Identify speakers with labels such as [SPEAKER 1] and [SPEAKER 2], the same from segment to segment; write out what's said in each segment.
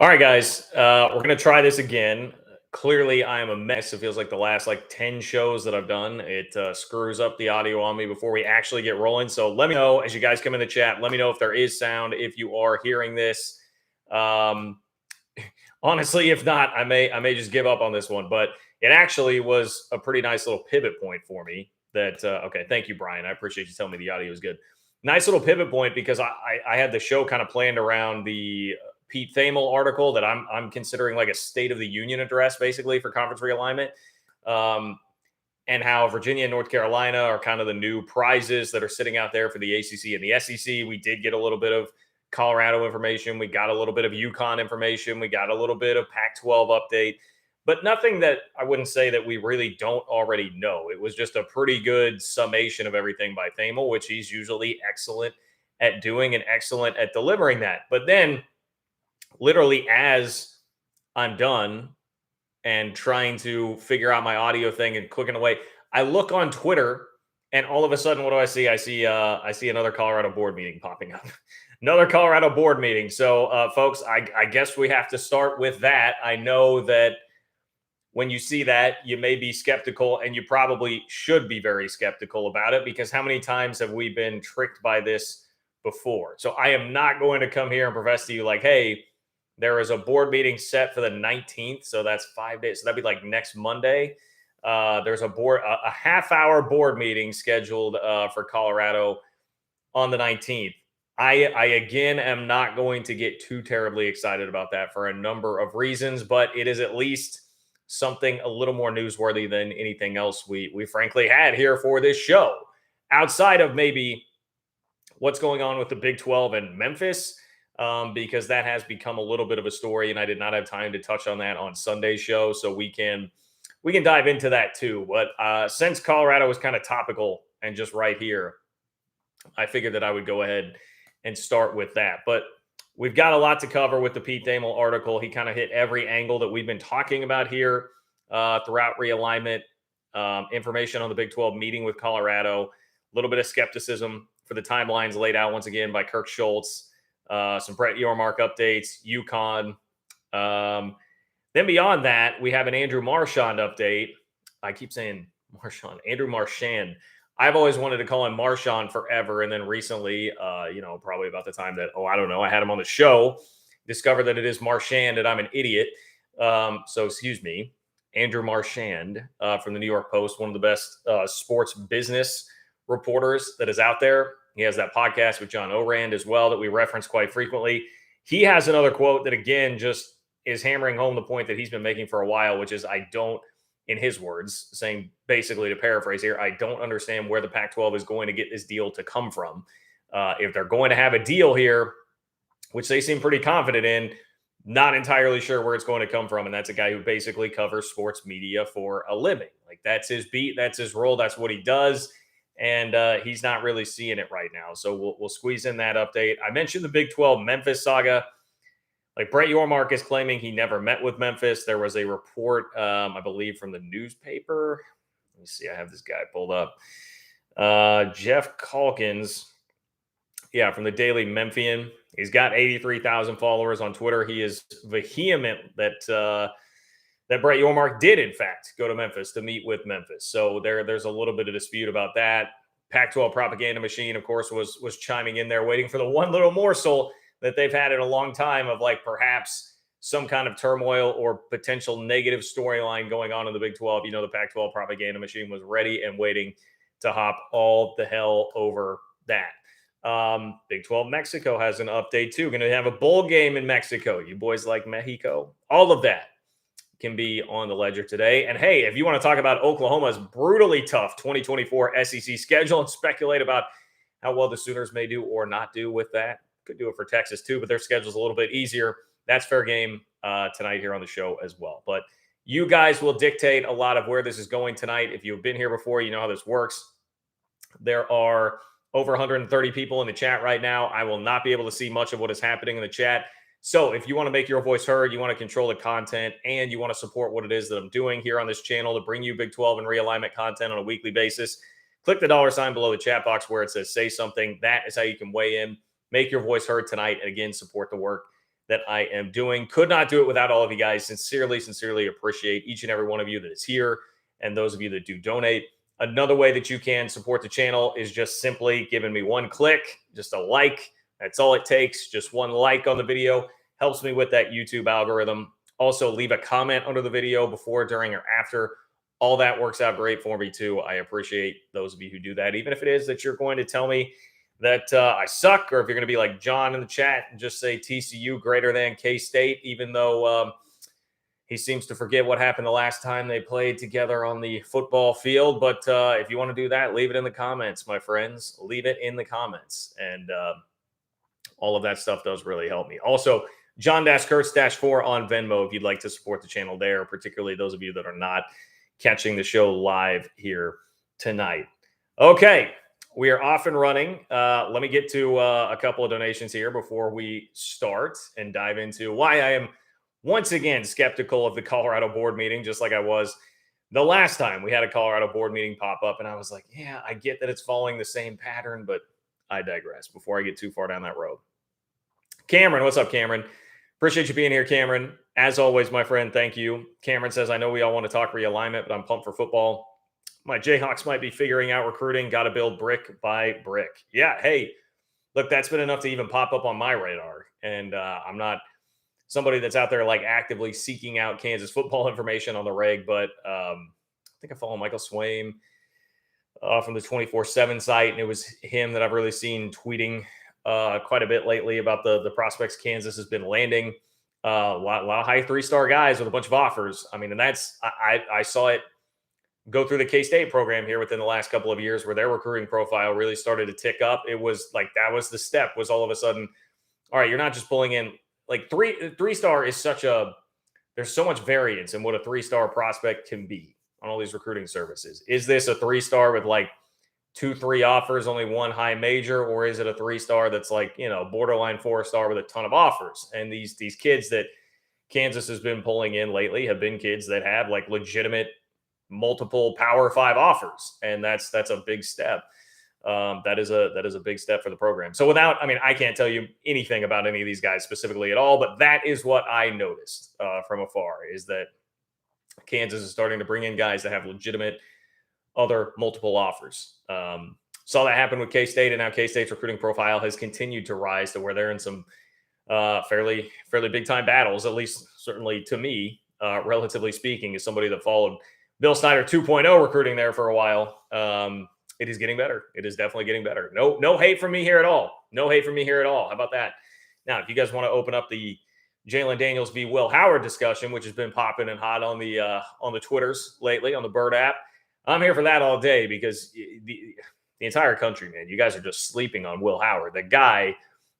[SPEAKER 1] All right, guys, we're gonna try this again. Clearly, I am a mess. It feels like the last 10 shows that I've done. It screws up the audio on me before we actually get rolling. So let me know as you guys come in the chat. Let me know if there is sound. If you are hearing this, um, honestly, if not, I may just give up on this one. But it actually was a pretty nice little pivot point for me. That okay, thank you, Brian. I appreciate you telling me the audio is good. Nice little pivot point because I had the show kind of planned around the Pete Thamel article that I'm considering like a State of the Union address, basically for conference realignment, um, and how Virginia and North Carolina are kind of the new prizes that are sitting out there for the ACC and the SEC. We did get a little bit of Colorado information, we got a little bit of UConn information, we got a little bit of Pac-12 update, but nothing that I wouldn't say that we really don't already know. It was just a pretty good summation of everything by Thamel, which he's usually excellent at doing and excellent at delivering that. But then literally as I'm done and trying to figure out my audio thing and clicking away, I look on Twitter and all of a sudden, what do I see? I see another Colorado board meeting popping up. Another Colorado board meeting. So, folks, I guess we have to start with that. I know that when you see that, you may be skeptical, and you probably should be very skeptical about it because how many times have we been tricked by this before? So I am not going to come here and profess to you like, hey, there is a board meeting set for the 19th. So that's 5 days. So that'd be like next Monday. There's a half-hour board meeting scheduled for Colorado on the 19th. I again am not going to get too terribly excited about that for a number of reasons, but it is at least something a little more newsworthy than anything else we frankly had here for this show. Outside of maybe what's going on with the Big 12 and Memphis, because that has become a little bit of a story, and I did not have time to touch on that on Sunday's show, so we can dive into that too. But since Colorado was kind of topical and just right here, I figured that I would go ahead and start with that. But we've got a lot to cover with the Pete Thamel article. He kind of hit every angle that we've been talking about here throughout realignment, information on the Big 12 meeting with Colorado, a little bit of skepticism for the timelines laid out once again by Kirk Schultz, some Brett Yormark updates, UConn. Then beyond that, we have an Andrew Marchand update. I keep saying Marchand, Andrew Marchand. I've always wanted to call him Marchand forever. And then recently, probably about the time that, I don't know, I had him on the show, discovered that it is Marchand and I'm an idiot. So excuse me, Andrew Marchand from the New York Post, one of the best sports business reporters that is out there. He has that podcast with John Orand as well that we reference quite frequently. He has another quote that, again, just is hammering home the point that he's been making for a while, which is in his words, saying basically to paraphrase here, I don't understand where the Pac-12 is going to get this deal to come from. If they're going to have a deal here, which they seem pretty confident in, not entirely sure where it's going to come from. And that's a guy who basically covers sports media for a living. Like, that's his beat, that's his role, that's what he does. And he's not really seeing it right now. So we'll squeeze in that update. I mentioned the Big 12 Memphis saga. Like, Brett Yormark is claiming he never met with Memphis. There was a report, I believe, from the newspaper. Let me see. I have this guy pulled up. Jeff Calkins, from the Daily Memphian. He's got 83,000 followers on Twitter. He is vehement that Brett Yormark did, in fact, go to Memphis to meet with Memphis. So there's a little bit of dispute about that. Pac-12 propaganda machine, of course, was chiming in there, waiting for the one little morsel that they've had in a long time of perhaps some kind of turmoil or potential negative storyline going on in the Big 12. The Pac-12 propaganda machine was ready and waiting to hop all the hell over that. Big 12 Mexico has an update too. Going to have a bowl game in Mexico. You boys like Mexico? All of that can be on the ledger today. And hey, if you want to talk about Oklahoma's brutally tough 2024 SEC schedule and speculate about how well the Sooners may do or not do with that, could do it for Texas too, but their schedule's a little bit easier. That's fair game tonight here on the show as well. But you guys will dictate a lot of where this is going tonight. If you've been here before, you know how this works. There are over 130 people in the chat right now. I will not be able to see much of what is happening in the chat. So if you want to make your voice heard, you want to control the content, and you want to support what it is that I'm doing here on this channel to bring you Big 12 and realignment content on a weekly basis, click the $sign below the chat box where it says say something. That is how you can weigh in, make your voice heard tonight, and again, support the work that I am doing. Could not do it without all of you guys. Sincerely appreciate each and every one of you that is here and those of you that do donate. Another way that you can support the channel is just simply giving me one click, just a like. That's all it takes. Just one like on the video helps me with that YouTube algorithm. Also, leave a comment under the video before, during, or after. All that works out great for me too. I appreciate those of you who do that, even if it is that you're going to tell me that I suck, or if you're going to be like John in the chat and just say TCU greater than K-State, even though he seems to forget what happened the last time they played together on the football field. But if you want to do that, leave it in the comments, my friends. Leave it in the comments. And all of that stuff does really help me. Also, John-Kurtz-4 on Venmo if you'd like to support the channel there, particularly those of you that are not catching the show live here tonight. Okay, we are off and running. Let me get to a couple of donations here before we start and dive into why I am once again skeptical of the Colorado board meeting, just like I was the last time we had a Colorado board meeting pop up. And I was like, yeah, I get that it's following the same pattern, but I digress before I get too far down that road. Cameron, what's up, Cameron? Appreciate you being here, Cameron. As always, my friend, thank you. Cameron says, I know we all want to talk realignment, but I'm pumped for football. My Jayhawks might be figuring out recruiting. Got to build brick by brick. Yeah, hey, look, that's been enough to even pop up on my radar. And I'm not somebody that's out there like actively seeking out Kansas football information on the reg, but I think I follow Michael Swaim from the 24/7 site, and it was him that I've really seen tweeting quite a bit lately about the prospects Kansas has been landing. A lot of high 3-star guys with a bunch of offers. I mean, and that's I saw it go through the K-State program here within the last couple of years where their recruiting profile really started to tick up. It was like that was the step, was all of a sudden, all right, you're not just pulling in like three-star is there's so much variance in what a 3-star prospect can be on all these recruiting services. Is this a 3-star with like 2-3 offers, only one high major, or is it a 3-star that's like, borderline 4-star with a ton of offers? And these kids that Kansas has been pulling in lately have been kids that have like legitimate multiple Power 5 offers, and that's a big step. That is a big step for the program. So I can't tell you anything about any of these guys specifically at all, but that is what I noticed from afar, is that Kansas is starting to bring in guys that have legitimate other multiple offers. Saw that happen with K-State, and now K-State's recruiting profile has continued to rise to where they're in some fairly big time battles, at least certainly to me, relatively speaking, as somebody that followed Bill Snyder 2.0 recruiting there for a while. It is getting better. It is definitely getting better. No hate from me here at all. No hate from me here at all. How about that? Now, if you guys want to open up the Jalen Daniels v. Will Howard discussion, which has been popping and hot on the Twitters lately, on the Bird app, I'm here for that all day, because the entire country, man, you guys are just sleeping on Will Howard. The guy, in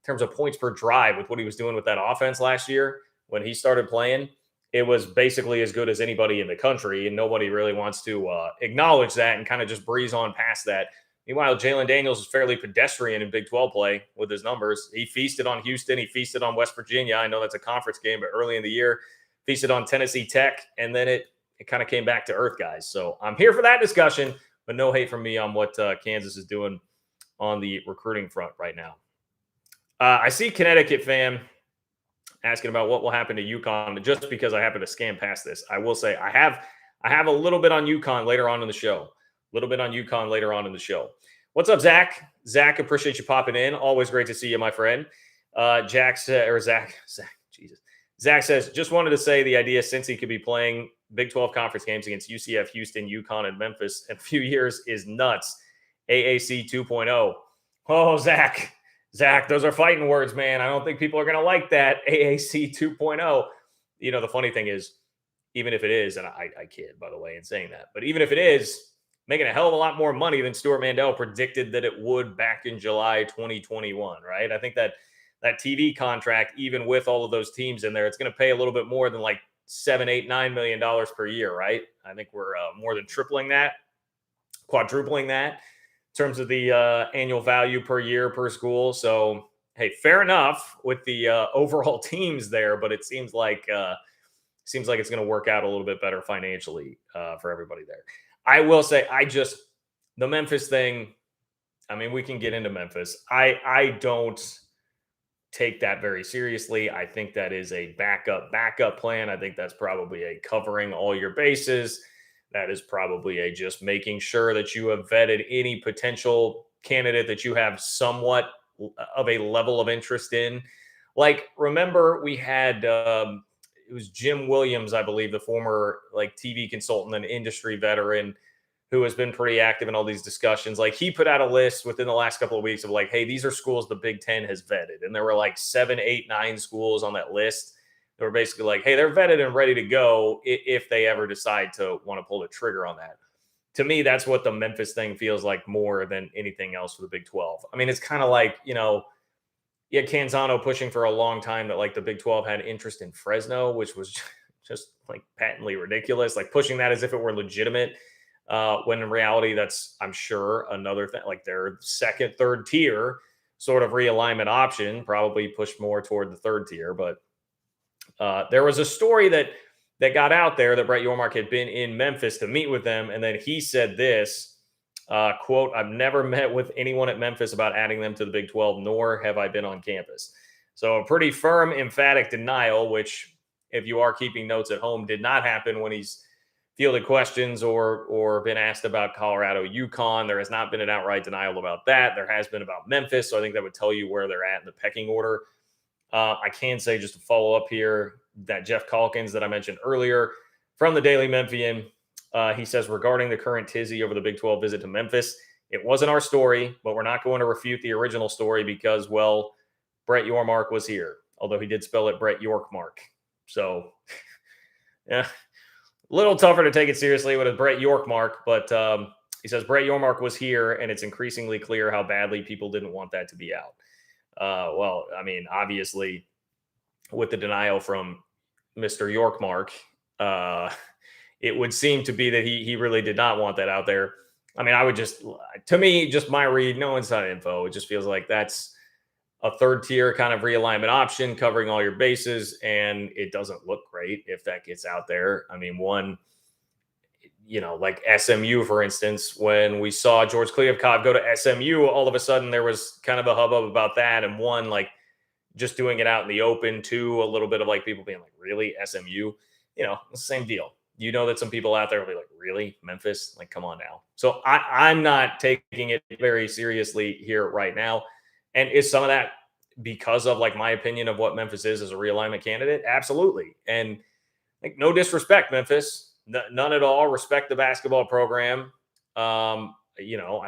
[SPEAKER 1] terms of points per drive with what he was doing with that offense last year when he started playing, it was basically as good as anybody in the country, and nobody really wants to acknowledge that and kind of just breeze on past that. Meanwhile, Jalen Daniels is fairly pedestrian in Big 12 play with his numbers. He feasted on Houston. He feasted on West Virginia. I know that's a conference game, but early in the year, feasted on Tennessee Tech, and then it kind of came back to earth, guys. So I'm here for that discussion, but no hate from me on what Kansas is doing on the recruiting front right now. I see Connecticut fan asking about what will happen to UConn. Just because I happen to scan past this, I will say I have a little bit on UConn later on in the show. What's up, Zach? Zach, appreciate you popping in. Always great to see you, my friend. Zach says, just wanted to say the idea since he could be playing Big 12 conference games against UCF, Houston, UConn, and Memphis in a few years is nuts. AAC 2.0. Oh, Zach, those are fighting words, man. I don't think people are going to like that. AAC 2.0. The funny thing is, even if it is, and I kid, by the way, in saying that, but even if it is, making a hell of a lot more money than Stuart Mandel predicted that it would back in July 2021, right? I think that TV contract, even with all of those teams in there, it's going to pay a little bit more than like $7, $8, $9 million per year, right? I think we're more than tripling that, quadrupling that in terms of the annual value per year per school. So, hey, fair enough with the overall teams there, but it seems like it's going to work out a little bit better financially for everybody there. I will say, the Memphis thing, I mean, we can get into Memphis. I don't take that very seriously. I think that is a backup plan. I think that's probably a covering all your bases. That is probably a just making sure that you have vetted any potential candidate that you have somewhat of a level of interest in. Like, remember we had it was Jim Williams, I believe, the former like TV consultant and industry veteran who has been pretty active in all these discussions. Like, he put out a list within the last couple of weeks of like, hey, these are schools the Big Ten has vetted. And there were like 7, 8, 9 schools on that list that were basically like, hey, they're vetted and ready to go if they ever decide to want to pull the trigger on that. To me, that's what the Memphis thing feels like more than anything else for the Big 12. I mean, it's kind of like, yeah, Canzano pushing for a long time that like the Big 12 had interest in Fresno, which was just like patently ridiculous, like pushing that as if it were legitimate. When in reality, that's, I'm sure, another thing, like their second, third tier sort of realignment option, probably pushed more toward the third tier. But there was a story that got out there that Brett Yormark had been in Memphis to meet with them. And then he said this, quote, I've never met with anyone at Memphis about adding them to the Big 12, nor have I been on campus. So a pretty firm, emphatic denial, which, if you are keeping notes at home, did not happen when he's fielded questions or been asked about Colorado, UConn. There has not been an outright denial about that. There has been about Memphis. So I think that would tell you where they're at in the pecking order. I can say, just to follow up here, that Jeff Calkins that I mentioned earlier from the Daily Memphian, he says, regarding the current tizzy over the Big 12 visit to Memphis, it wasn't our story, but we're not going to refute the original story because, well, Brett Yormark was here, although he did spell it Brett Yorkmark. So, yeah, a little tougher to take it seriously with a Brett Yorkmark, but he says Brett Yormark was here, and it's increasingly clear how badly people didn't want that to be out. Well, I mean, obviously, with the denial from Mr. Yorkmark, it would seem to be that he really did not want that out there. I mean, I would just, to me, just my read, no inside info. It just feels like that's a third tier kind of realignment option covering all your bases. And it doesn't look great if that gets out there. I mean, one, like SMU, for instance, when we saw George Kliavkoff go to SMU, all of a sudden there was kind of a hubbub about that. And one, like just doing it out in the open, two, a little bit of like people being like, really, SMU? It's the same deal. That some people out there will be like, really, Memphis? Like, come on now. So I'm not taking it very seriously here right now. And is some of that because of like my opinion of what Memphis is as a realignment candidate? Absolutely. And like, no disrespect, Memphis, none at all. Respect the basketball program. I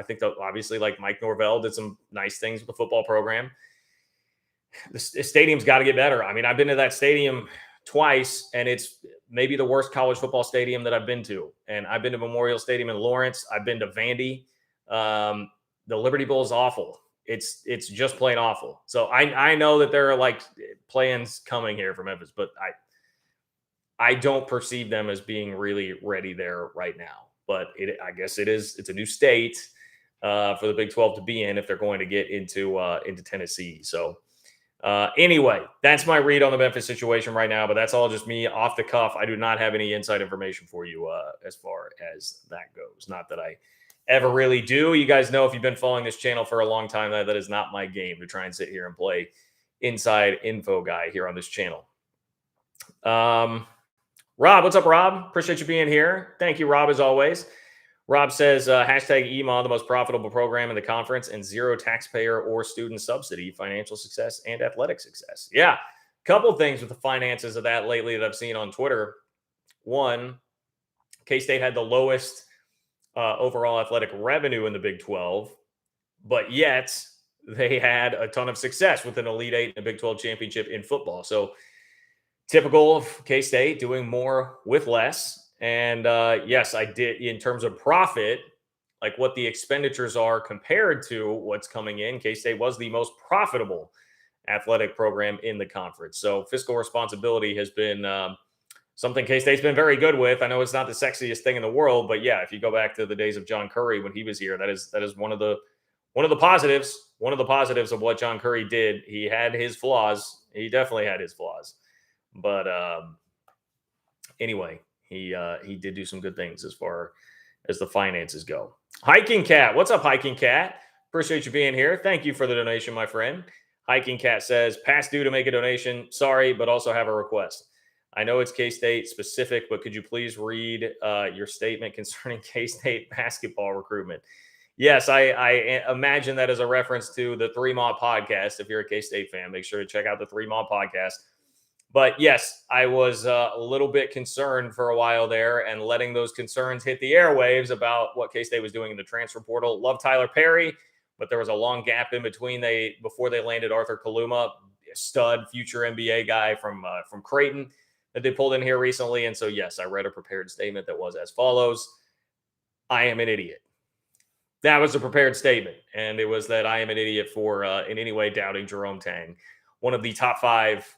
[SPEAKER 1] think that obviously like Mike Norvell did some nice things with the football program. The stadium's got to get better. I mean, I've been to that stadium twice, and it's maybe the worst college football stadium that I've been to. And I've been to Memorial Stadium in Lawrence. I've been to Vandy. The Liberty Bowl is awful. It's just plain awful. So I know that there are like plans coming here for Memphis, but I don't perceive them as being really ready there right now. But I guess it is. It's a new state for the Big 12 to be in if they're going to get into Tennessee. So. Anyway, that's my read on the Memphis situation right now, but that's all just me off the cuff. I do not have any inside information for you as far as that goes. Not that I ever really do. You guys know, if you've been following this channel for a long time, that is not my game to try and sit here and play inside info guy here on this channel. Rob, what's up, Rob? Appreciate you being here. Thank you, Rob, as always. Rob says, hashtag EMA, the most profitable program in the conference, and zero taxpayer or student subsidy, financial success and athletic success. Yeah, a couple of things with the finances of that lately that I've seen on Twitter. One, K-State had the lowest overall athletic revenue in the Big 12, but yet they had a ton of success with an Elite Eight and a Big 12 championship in football. So typical of K-State, doing more with less. And yes, I did, in terms of profit, like what the expenditures are compared to what's coming in. K-State was the most profitable athletic program in the conference. So fiscal responsibility has been something K-State's been very good with. I know it's not the sexiest thing in the world, but yeah, if you go back to the days of John Curry when he was here, that is one of the positives. One of the positives of what John Curry did. He had his flaws. He definitely had his flaws, but anyway. He did do some good things as far as the finances go. Hiking Cat. What's up, Hiking Cat? Appreciate you being here. Thank you for the donation, my friend. Hiking Cat says, past due to make a donation. Sorry, but also have a request. I know it's K-State specific, but could you please read your statement concerning K-State basketball recruitment? Yes, I imagine that as a reference to the Three Maw podcast. If you're a K-State fan, make sure to check out the Three Maw podcast. But yes, I was a little bit concerned for a while there and letting those concerns hit the airwaves about what K-State was doing in the transfer portal. Love Tyler Perry, but there was a long gap in between before they landed Arthur Kaluma, stud future NBA guy from Creighton that they pulled in here recently. And so, yes, I read a prepared statement that was as follows. I am an idiot. That was a prepared statement. And it was that I am an idiot for in any way doubting Jerome Tang, one of the top 5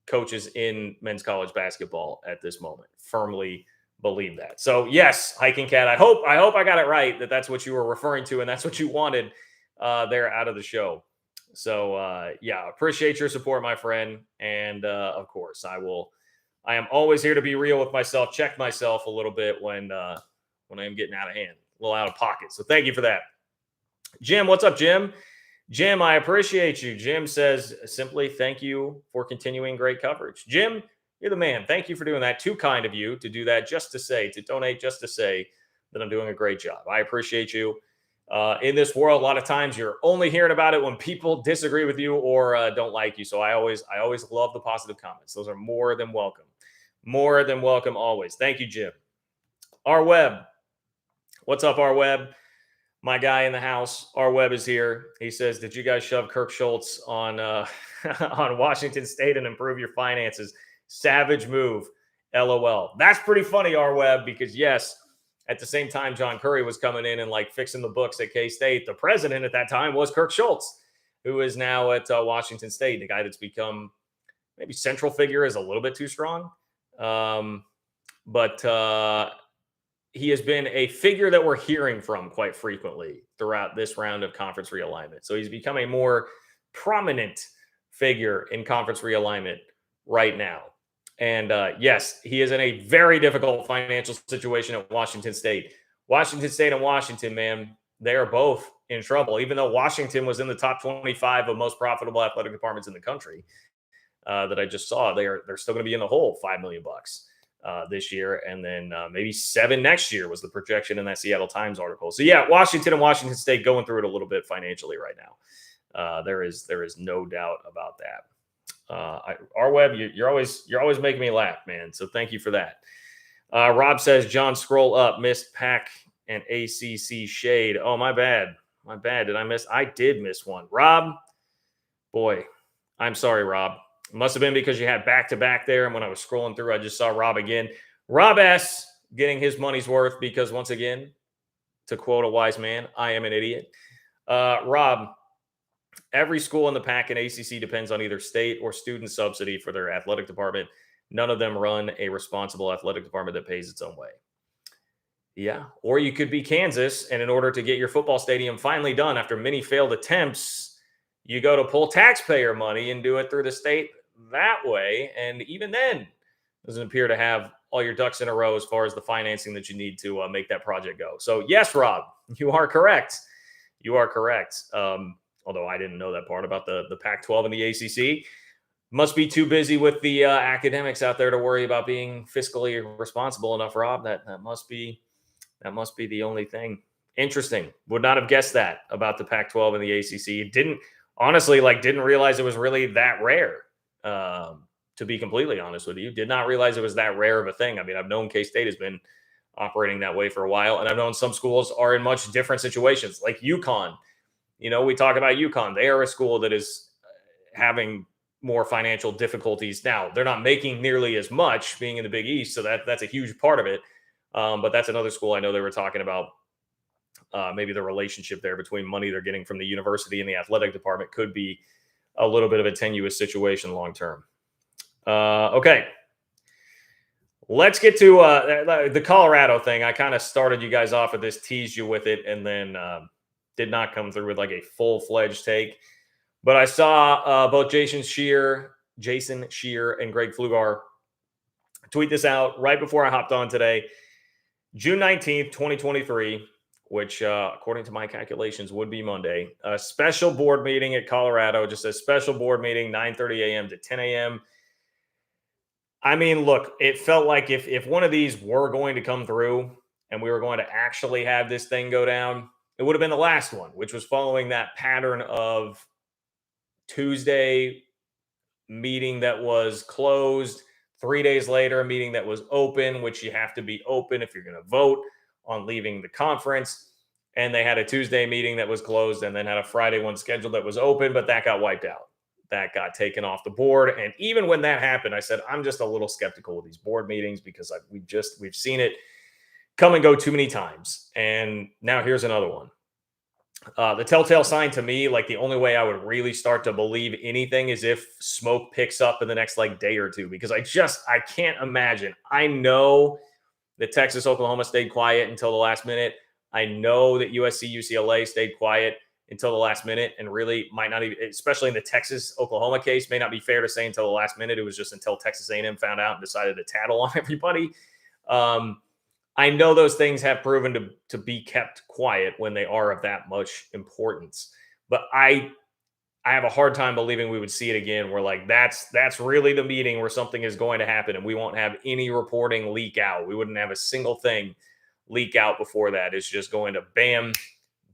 [SPEAKER 1] coaches in men's college basketball at this moment. Firmly believe that. So yes, Hiking Cat, I hope I got it right, that's what you were referring to and that's what you wanted there out of the show. So yeah, appreciate your support, my friend. And of course, I am always here to be real with myself, check myself a little bit when I am getting out of hand, a little out of pocket. So thank you for that. Jim, what's up, Jim? Jim, I appreciate you. Jim says, simply thank you for continuing great coverage. Jim, you're the man. Thank you for doing that. Too kind of you to do that to donate just to say that I'm doing a great job. I appreciate you. In this world, a lot of times you're only hearing about it when people disagree with you or don't like you. So I always love the positive comments. Those are more than welcome. More than welcome always. Thank you, Jim. R Webb. What's up, R Webb? My guy in the house, R Webb, is here. He says, did you guys shove Kirk Schultz on on Washington State and improve your finances? Savage move. LOL. That's pretty funny, R Webb, because yes, at the same time John Curry was coming in and like fixing the books at K-State, the president at that time was Kirk Schultz, who is now at Washington State, the guy that's become maybe central figure is a little bit too strong. But he has been a figure that we're hearing from quite frequently throughout this round of conference realignment. So he's become a more prominent figure in conference realignment right now. And yes, he is in a very difficult financial situation at Washington State. Washington State and Washington, man, they are both in trouble. Even though Washington was in the top 25 of most profitable athletic departments in the country that I just saw, they're still going to be in the hole $5 million this year, and then maybe 7 next year was the projection in that Seattle Times article. So yeah, Washington and Washington State going through it a little bit financially right now. There is no doubt about that. R Webb, you're always making me laugh, man. So thank you for that. Rob says, John, scroll up, missed Pac and ACC shade. Oh, my bad. I did miss one. Rob, boy, I'm sorry, Rob. It must have been because you had back-to-back there. And when I was scrolling through, I just saw Rob again. Rob S. getting his money's worth because, once again, to quote a wise man, I am an idiot. Rob, every school in the Pac and ACC depends on either state or student subsidy for their athletic department. None of them run a responsible athletic department that pays its own way. Yeah. Or you could be Kansas, and in order to get your football stadium finally done after many failed attempts, you go to pull taxpayer money and do it through the state that way. And even then, doesn't appear to have all your ducks in a row as far as the financing that you need to make that project go. So yes, Rob, you are correct. You are correct. Although I didn't know that part about the Pac-12 and the ACC. Must be too busy with the academics out there to worry about being fiscally responsible enough, Rob. That must be the only thing. Interesting. Would not have guessed that about the Pac-12 and the ACC. Didn't realize it was really that rare. To be completely honest with you, did not realize it was that rare of a thing. I mean, I've known K-State has been operating that way for a while, and I've known some schools are in much different situations, like UConn. You know, we talk about UConn. They are a school that is having more financial difficulties now. They're not making nearly as much being in the Big East, so that's a huge part of it. But that's another school I know they were talking about. Maybe the relationship there between money they're getting from the university and the athletic department could be a little bit of a tenuous situation long term. Okay. Let's get to the Colorado thing. I kind of started you guys off with this, teased you with it, and then did not come through with like a full-fledged take. But I saw both Jason Scheer, and Greg Flugar tweet this out right before I hopped on today. June 19th, 2023, which, according to my calculations, would be Monday. A special board meeting at Colorado, just a special board meeting, 9:30 a.m. to 10 a.m. I mean, look, it felt like if one of these were going to come through and we were going to actually have this thing go down, it would have been the last one, which was following that pattern of Tuesday meeting that was closed, 3 days later, a meeting that was open, which you have to be open if you're going to vote on leaving the conference. And they had a Tuesday meeting that was closed and then had a Friday one scheduled that was open, but that got wiped out. That got taken off the board. And even when that happened, I said, I'm just a little skeptical of these board meetings because we've seen it come and go too many times. And now here's another one. The telltale sign to me, like the only way I would really start to believe anything is if smoke picks up in the next like day or two, because I can't imagine. I know that Texas, Oklahoma stayed quiet until the last minute. I know that USC, UCLA stayed quiet until the last minute, and really might not even, especially in the Texas, Oklahoma case, may not be fair to say until the last minute. It was just until Texas A&M found out and decided to tattle on everybody. I know those things have proven to be kept quiet when they are of that much importance. But I have a hard time believing we would see it again where like that's really the meeting where something is going to happen and we won't have any reporting leak out. We wouldn't have a single thing leak out before that. It's just going to bam,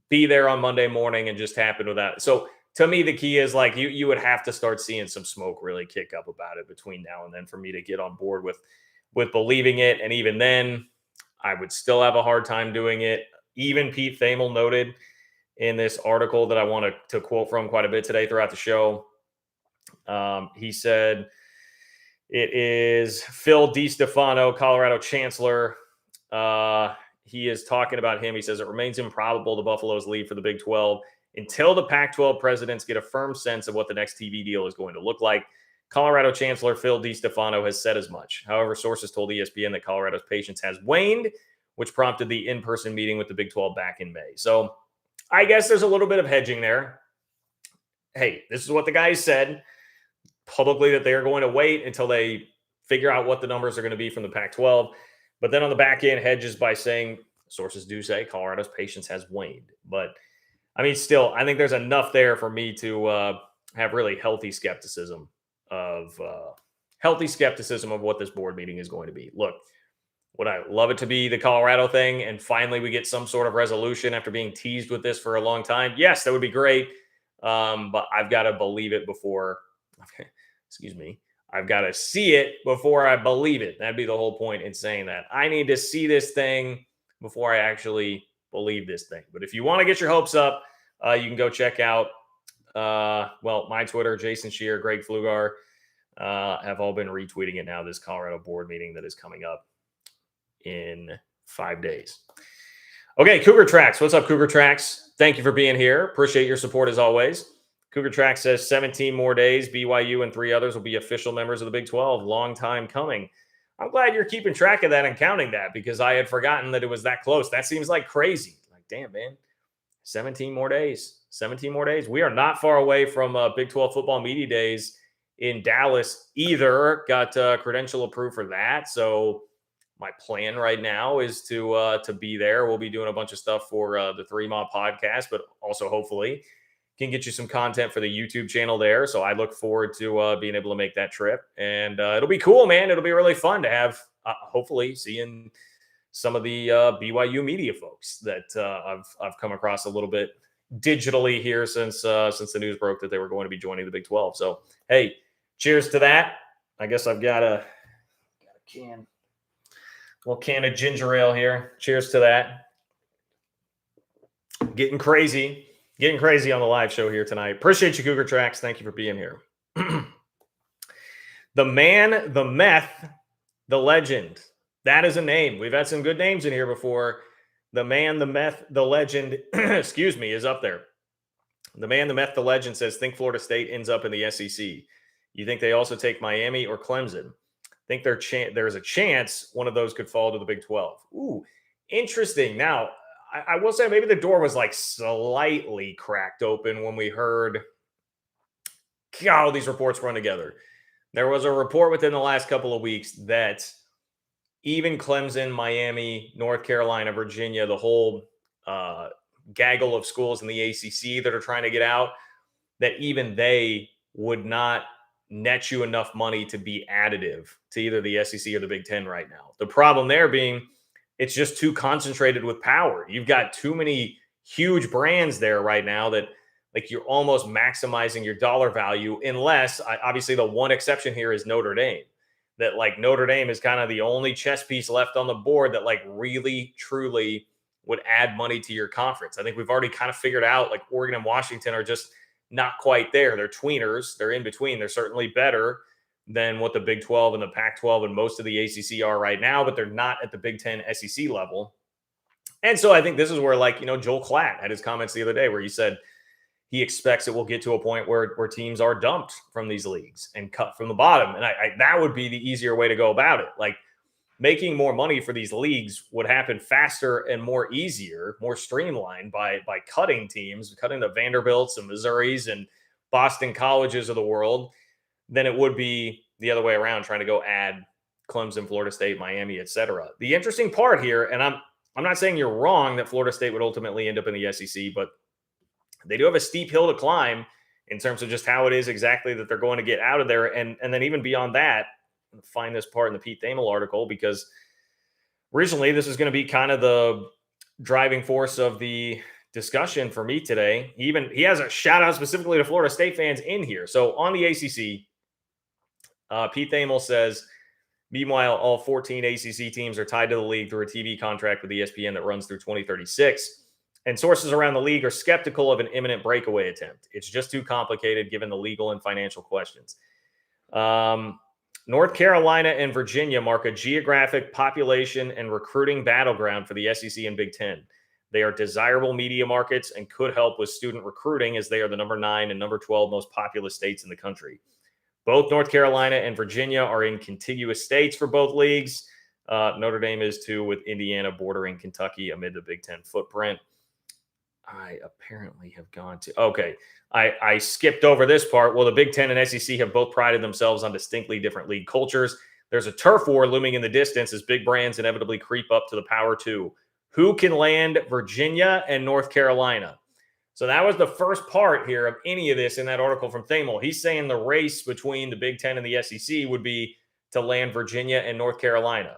[SPEAKER 1] be there on Monday morning and just happen without. So to me, the key is like you would have to start seeing some smoke really kick up about it between now and then for me to get on board with believing it. And even then, I would still have a hard time doing it. Even Pete Thamel noted in this article that I want to quote from quite a bit today throughout the show. He said, it is Phil DiStefano, Colorado chancellor. He is talking about him. He says, it remains improbable the Buffaloes leave for the Big 12 until the Pac-12 presidents get a firm sense of what the next TV deal is going to look like. Colorado Chancellor Phil DiStefano has said as much. However, sources told ESPN that Colorado's patience has waned, which prompted the in-person meeting with the Big 12 back in May. So I guess there's a little bit of hedging there. Hey, this is what the guys said publicly, that they are going to wait until they figure out what the numbers are going to be from the Pac-12. But then on the back end, hedges by saying, sources do say Colorado's patience has waned. But I mean, still, I think there's enough there for me to have really healthy skepticism of what this board meeting is going to be. Look, would I love it to be the Colorado thing and finally we get some sort of resolution after being teased with this for a long time? Yes, that would be great. But I've got to believe it before, excuse me, I've got to see it before I believe it. That'd be the whole point in saying that. I need to see this thing before I actually believe this thing. But if you want to get your hopes up, you can go check out my Twitter, Jason Shear, Greg Flugar, have all been retweeting it now, this Colorado board meeting that is coming up in 5 days. Okay, Cougar Tracks. What's up, Cougar Tracks? Thank you for being here. Appreciate your support as always. Cougar Tracks says 17 more days. BYU and 3 others will be official members of the Big 12. Long time coming. I'm glad you're keeping track of that and counting that because I had forgotten that it was that close. That seems like crazy. Like, damn, man. 17 more days. 17 more days. We are not far away from Big 12 football media days in Dallas either. Got credential approved for that. So my plan right now is to be there. We'll be doing a bunch of stuff for the 3 Mob podcast, but also hopefully can get you some content for the YouTube channel there. So I look forward to being able to make that trip. And it'll be cool, man. It'll be really fun to have, hopefully, seeing some of the BYU media folks that I've come across a little bit digitally here since the news broke that they were going to be joining the Big 12. So, hey, cheers to that. I guess I've got a can of ginger ale here. Cheers to that. Getting crazy on the live show here tonight. Appreciate you, Cougar Tracks. Thank you for being here. The man, the meth, the legend. That is a name. We've had some good names in here before. The man, the meth, the legend, excuse me, is up there. The man, the meth, the legend says, think Florida State ends up in the SEC. You think they also take Miami or Clemson? Think there's a chance one of those could fall to the Big 12. Ooh, interesting. Now, I will say maybe the door was like slightly cracked open when we heard all these reports run together. There was a report within the last couple of weeks that even Clemson, Miami, North Carolina, Virginia, the whole gaggle of schools in the ACC that are trying to get out, that even they would not net you enough money to be additive to either the SEC or the Big Ten right now. The problem there being it's just too concentrated with power. You've got too many huge brands there right now that like you're almost maximizing your dollar value, unless obviously the one exception here is Notre Dame. That like Notre Dame is kind of the only chess piece left on the board that like really truly would add money to your conference. I think we've already kind of figured out like Oregon and Washington are just not quite there. They're tweeners. They're in between. They're certainly better than what the Big 12 and the Pac 12 and most of the ACC are right now, but they're not at the Big 10 SEC level. And so I think this is where, like, Joel Klatt had his comments the other day where he said he expects it will get to a point where teams are dumped from these leagues and cut from the bottom. And that would be the easier way to go about it. Like, making more money for these leagues would happen faster and more easier, more streamlined by cutting teams, cutting the Vanderbilts and Missouris and Boston colleges of the world, than it would be the other way around, trying to go add Clemson, Florida State, Miami, etc. The interesting part here, and I'm not saying you're wrong that Florida State would ultimately end up in the SEC, but they do have a steep hill to climb in terms of just how it is exactly that they're going to get out of there. And then even beyond that, find this part in the Pete Thamel article, because originally this is going to be kind of the driving force of the discussion for me today. He has a shout out specifically to Florida State fans in here. So on the ACC, Pete Thamel says, meanwhile, all 14 ACC teams are tied to the league through a TV contract with ESPN that runs through 2036. And sources around the league are skeptical of an imminent breakaway attempt. It's just too complicated given the legal and financial questions. North Carolina and Virginia mark a geographic, population, and recruiting battleground for the SEC and Big Ten. They are desirable media markets and could help with student recruiting, as they are the number 9 and number 12 most populous states in the country. Both North Carolina and Virginia are in contiguous states for both leagues. Notre Dame is too, with Indiana bordering Kentucky amid the Big Ten footprint. I apparently have gone to... Okay, I skipped over this part. Well, the Big Ten and SEC have both prided themselves on distinctly different league cultures. There's a turf war looming in the distance as big brands inevitably creep up to the Power Two. Who can land Virginia and North Carolina? So that was the first part here of any of this in that article from Thamel. He's saying the race between the Big Ten and the SEC would be to land Virginia and North Carolina.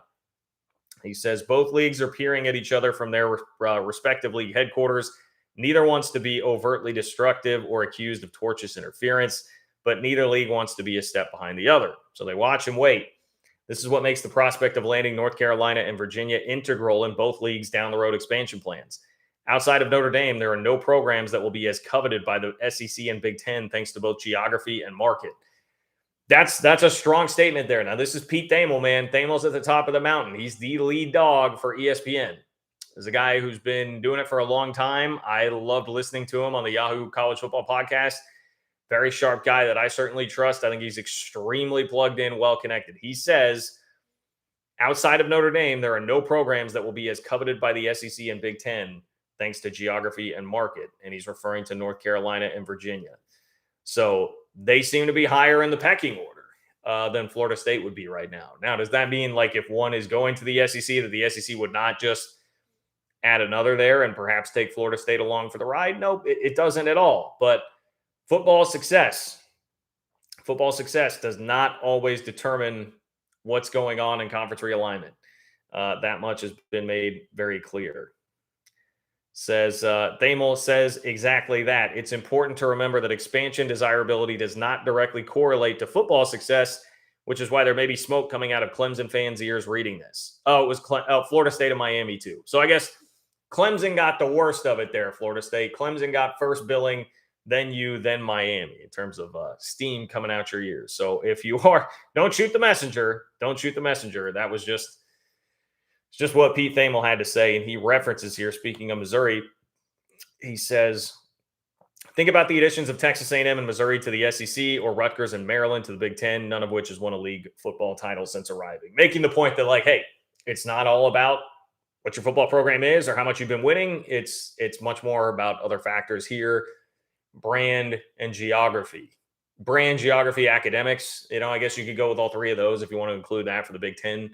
[SPEAKER 1] He says both leagues are peering at each other from their respective league headquarters. Neither wants to be overtly destructive or accused of tortious interference, but neither league wants to be a step behind the other. So they watch and wait. This is what makes the prospect of landing North Carolina and Virginia integral in both leagues' down-the-road expansion plans. Outside of Notre Dame, there are no programs that will be as coveted by the SEC and Big Ten thanks to both geography and market. That's a strong statement there. Now, this is Pete Thamel, man. Thamel's at the top of the mountain. He's the lead dog for ESPN. There's a guy who's been doing it for a long time. I loved listening to him on the Yahoo College Football Podcast. Very sharp guy that I certainly trust. I think he's extremely plugged in, well-connected. He says, outside of Notre Dame, there are no programs that will be as coveted by the SEC and Big Ten thanks to geography and market. And he's referring to North Carolina and Virginia. So they seem to be higher in the pecking order than Florida State would be right now. Now, does that mean like if one is going to the SEC, that the SEC would not just add another there and perhaps take Florida State along for the ride? Nope, it doesn't at all. But football success does not always determine what's going on in conference realignment. That much has been made very clear. Thamel says exactly that. It's important to remember that expansion desirability does not directly correlate to football success, which is why there may be smoke coming out of Clemson fans' ears reading this. Oh, it was Florida State and Miami too. So I guess Clemson got the worst of it there, Florida State. Clemson got first billing, then you, then Miami in terms of steam coming out your ears. So if you are, don't shoot the messenger. Don't shoot the messenger. That was just what Pete Thamel had to say. And he references here, speaking of Missouri, he says, think about the additions of Texas A&M and Missouri to the SEC, or Rutgers and Maryland to the Big Ten, none of which has won a league football title since arriving. Making the point that, like, hey, it's not all about what your football program is or how much you've been winning. It's much more about other factors here, brand and geography. Brand, geography, academics. I guess you could go with all three of those if you want to include that for the Big Ten.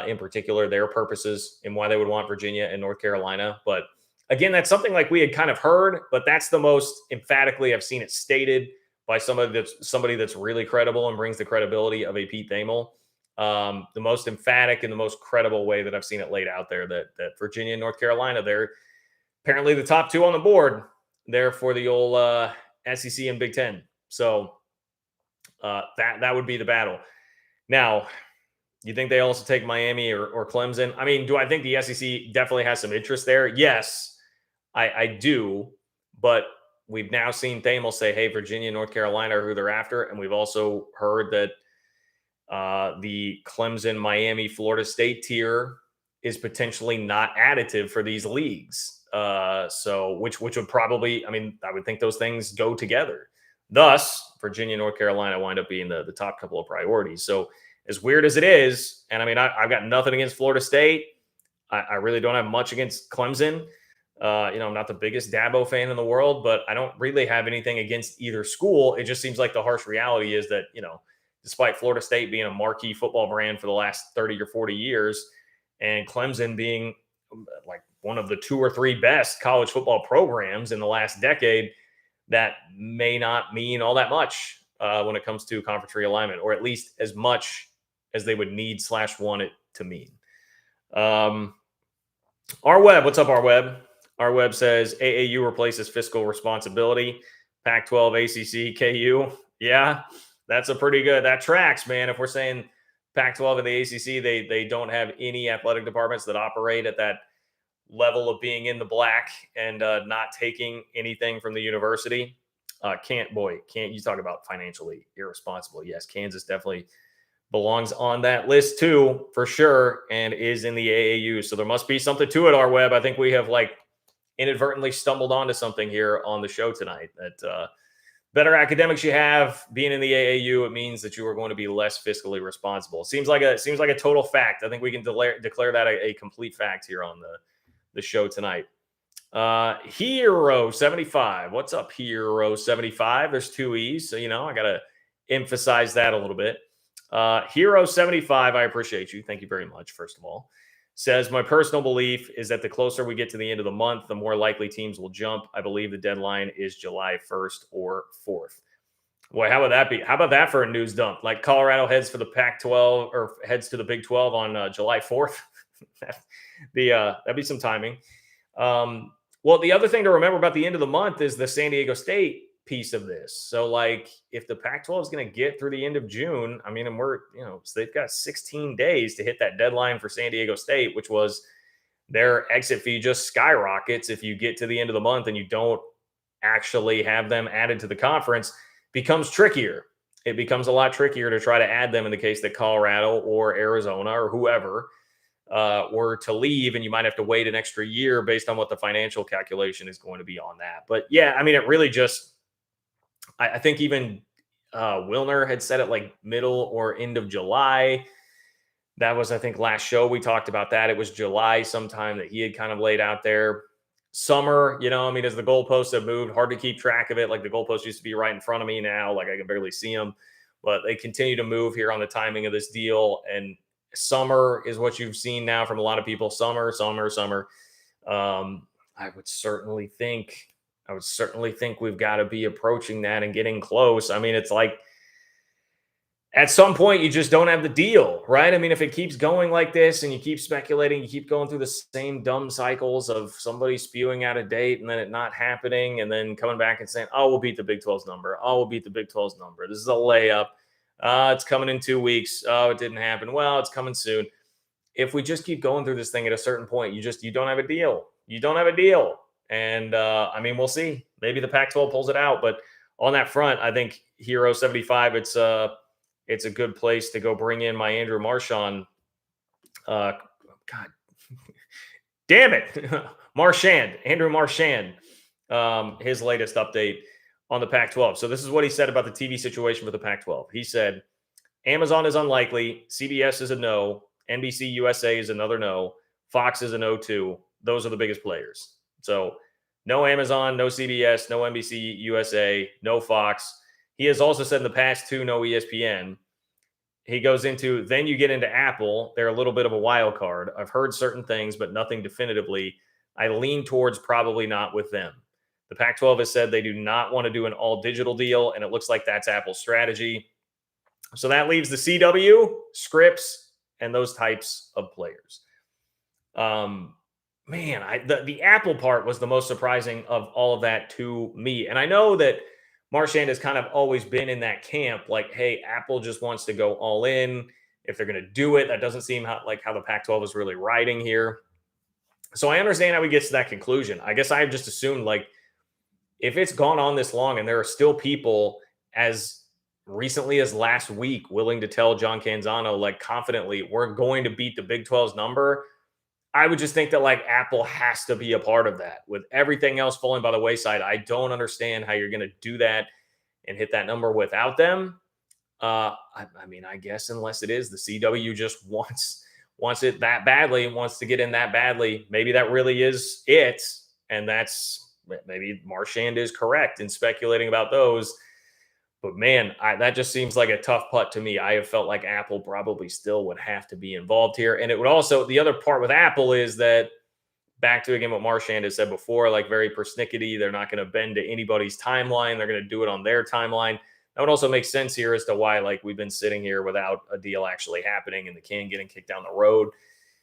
[SPEAKER 1] In particular, their purposes and why they would want Virginia and North Carolina. But again, that's something like we had kind of heard, but that's the most emphatically I've seen it stated by somebody that's really credible and brings the credibility of a Pete Thamel. The most emphatic and the most credible way that I've seen it laid out there that Virginia and North Carolina, they're apparently the top two on the board there for the old SEC and Big Ten. So that would be the battle. Now, you think they also take Miami or Clemson? I mean, do I think the SEC definitely has some interest there? Yes, I do. But we've now seen Thamel say, hey, Virginia, North Carolina are who they're after. And we've also heard that the Clemson, Miami, Florida State tier is potentially not additive for these leagues. So which would probably, I mean, I would think those things go together. Thus, Virginia, North Carolina wind up being the top couple of priorities. So as weird as it is, and I mean, I've got nothing against Florida State. I really don't have much against Clemson. I'm not the biggest Dabo fan in the world, but I don't really have anything against either school. It just seems like the harsh reality is that, despite Florida State being a marquee football brand for the last 30 or 40 years, and Clemson being like one of the 2 or 3 best college football programs in the last decade, that may not mean all that much when it comes to conference realignment, or at least as much as they would need / want it to mean. Our web, what's up, our web? Our web says AAU replaces fiscal responsibility. Pac-12, ACC, KU. Yeah, that's a pretty good, that tracks, man. If we're saying Pac-12 and the ACC, they don't have any athletic departments that operate at that level of being in the black and not taking anything from the university. Can't you talk about financially irresponsible? Yes, Kansas definitely belongs on that list too, for sure, and is in the AAU. So there must be something to it, our web. I think we have inadvertently stumbled onto something here on the show tonight. That better academics you have, being in the AAU, it means that you are going to be less fiscally responsible. Seems like a total fact. I think we can declare that a complete fact here on the show tonight. Hero 75. What's up, Hero 75? There's 2 E's, so I gotta emphasize that a little bit. Hero 75, I appreciate you. Thank you very much, first of all. Says, my personal belief is that the closer we get to the end of the month, the more likely teams will jump. I believe the deadline is July 1st or 4th. Boy, how would that be? How about that for a news dump? Like Colorado heads for the Pac-12 or heads to the Big 12 on July 4th. That'd be some timing. Well, the other thing to remember about the end of the month is the San Diego State piece of this. So if the Pac-12 is going to get through the end of June, I mean, and we're, so they've got 16 days to hit that deadline for San Diego State, which was their exit fee just skyrockets if you get to the end of the month and you don't actually have them added to the conference. Becomes trickier. It becomes a lot trickier to try to add them in the case that Colorado or Arizona or whoever were to leave, and you might have to wait an extra year based on what the financial calculation is going to be on that. But yeah, I mean, it really just, I think even Wilner had said it middle or end of July. That was, I think, last show we talked about that. It was July sometime that he had kind of laid out there. Summer, as the goalposts have moved, hard to keep track of it. The goalposts used to be right in front of me now. I can barely see them. But they continue to move here on the timing of this deal. And summer is what you've seen now from a lot of people. Summer. I would certainly think we've got to be approaching that and getting close. I mean, it's at some point you just don't have the deal, right? I mean, if it keeps going like this and you keep speculating, you keep going through the same dumb cycles of somebody spewing out a date and then it not happening and then coming back and saying, oh, we'll beat the Big 12's number. Oh, we'll beat the Big 12's number. This is a layup. It's coming in 2 weeks. Oh, it didn't happen. Well, it's coming soon. If we just keep going through this thing at a certain point, you don't have a deal. You don't have a deal. And I mean, we'll see. Maybe the Pac-12 pulls it out. But on that front, I think Hero 75, it's a good place to go bring in my Andrew Marchand. God damn it. Andrew Marchand, his latest update on the Pac-12. So this is what he said about the TV situation for the Pac-12. He said, Amazon is unlikely. CBS is a no. NBC USA is another no. Fox is a no too. Those are the biggest players. So no Amazon, no CBS, no NBC USA, no Fox. He has also said in the past too, no ESPN. He goes into, then you get into Apple. They're a little bit of a wild card. I've heard certain things, but nothing definitively. I lean towards probably not with them. The Pac 12 has said they do not want to do an all digital deal, and it looks like that's Apple's strategy. So that leaves the CW, Scripps, and those types of players. Man, the Apple part was the most surprising of all of that to me. And I know that Marchand has kind of always been in that camp, like, hey, Apple just wants to go all in. If they're going to do it, that doesn't seem like how the Pac-12 is really riding here. So I understand how he gets to that conclusion. I guess I just assumed, like, if it's gone on this long and there are still people as recently as last week willing to tell John Canzano, like, confidently, we're going to beat the Big 12's number, I would just think that, like, Apple has to be a part of that. With everything else falling by the wayside, I don't understand how you're going to do that and hit that number without them. I mean, I guess unless it is the CW just wants it that badly, wants to get in that badly. Maybe that really is it, and that's maybe Marchand is correct in speculating about those. But man, that just seems like a tough putt to me. I have felt like Apple probably still would have to be involved here. And it would also, the other part with Apple is that, back to again what Marchand has said before, like, very persnickety. They're not going to bend to anybody's timeline. They're going to do it on their timeline. That would also make sense here as to why, like, we've been sitting here without a deal actually happening and the can getting kicked down the road.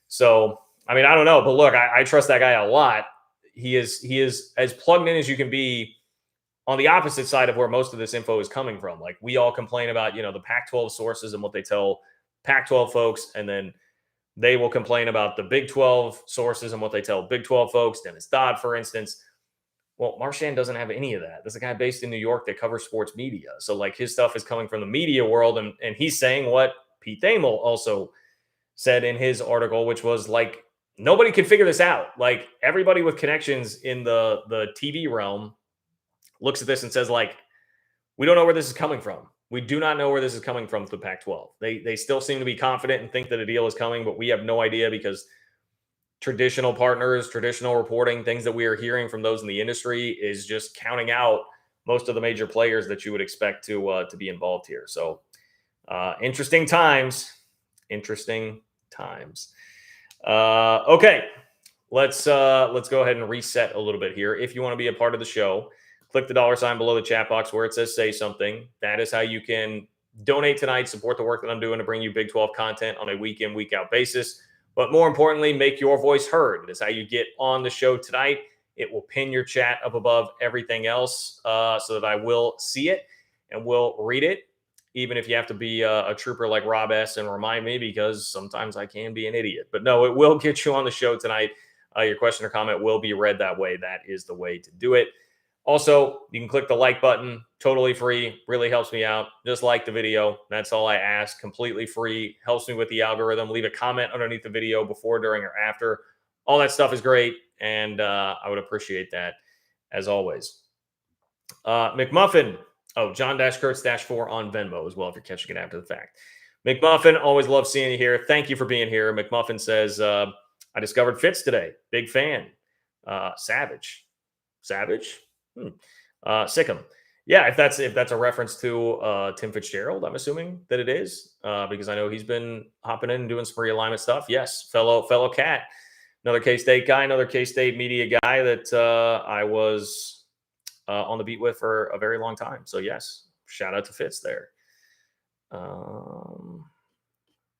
[SPEAKER 1] So, I mean, I don't know. But look, I trust that guy a lot. He is as plugged in as you can be on the opposite side of where most of this info is coming from. Like, we all complain about, the Pac-12 sources and what they tell Pac-12 folks, and then they will complain about the Big 12 sources and what they tell Big 12 folks. Dennis Dodd, for instance. Well, Marchand doesn't have any of that. There's a guy based in New York that covers sports media. So, like, his stuff is coming from the media world, and he's saying what Pete Thamel also said in his article, which was, like, nobody can figure this out. Like, everybody with connections in the TV realm looks at this and says, like, we don't know where this is coming from. We do not know where this is coming from to the Pac-12. They still seem to be confident and think that a deal is coming, but we have no idea because traditional partners, traditional reporting, things that we are hearing from those in the industry is just counting out most of the major players that you would expect to be involved here. So interesting times. Okay. Let's go ahead and reset a little bit here. If you want to be a part of the show, click the $ below the chat box where it says say something. That is how you can donate tonight, support the work that I'm doing to bring you Big 12 content on a week in, week out basis. But more importantly, make your voice heard. It is how you get on the show tonight. It will pin your chat up above everything else so that I will see it and will read it, even if you have to be a trooper like Rob S. and remind me, because sometimes I can be an idiot. But no, it will get you on the show tonight. Your question or comment will be read that way. That is the way to do it. Also, you can click the like button, totally free, really helps me out. Just like the video. That's all I ask. Completely free, helps me with the algorithm. Leave a comment underneath the video before, during, or after. All that stuff is great, and I would appreciate that as always. McMuffin. Oh, John-Kurtz-4 on Venmo as well if you're catching it after the fact. McMuffin, always love seeing you here. Thank you for being here. McMuffin says, I discovered Fitz today. Big fan. Savage. Sickum. Yeah, if that's a reference to Tim Fitzgerald, I'm assuming that it is, because I know he's been hopping in and doing some realignment stuff. Yes, fellow cat, another K-State guy, another K-State media guy that I was on the beat with for a very long time. So yes, shout out to Fitz there.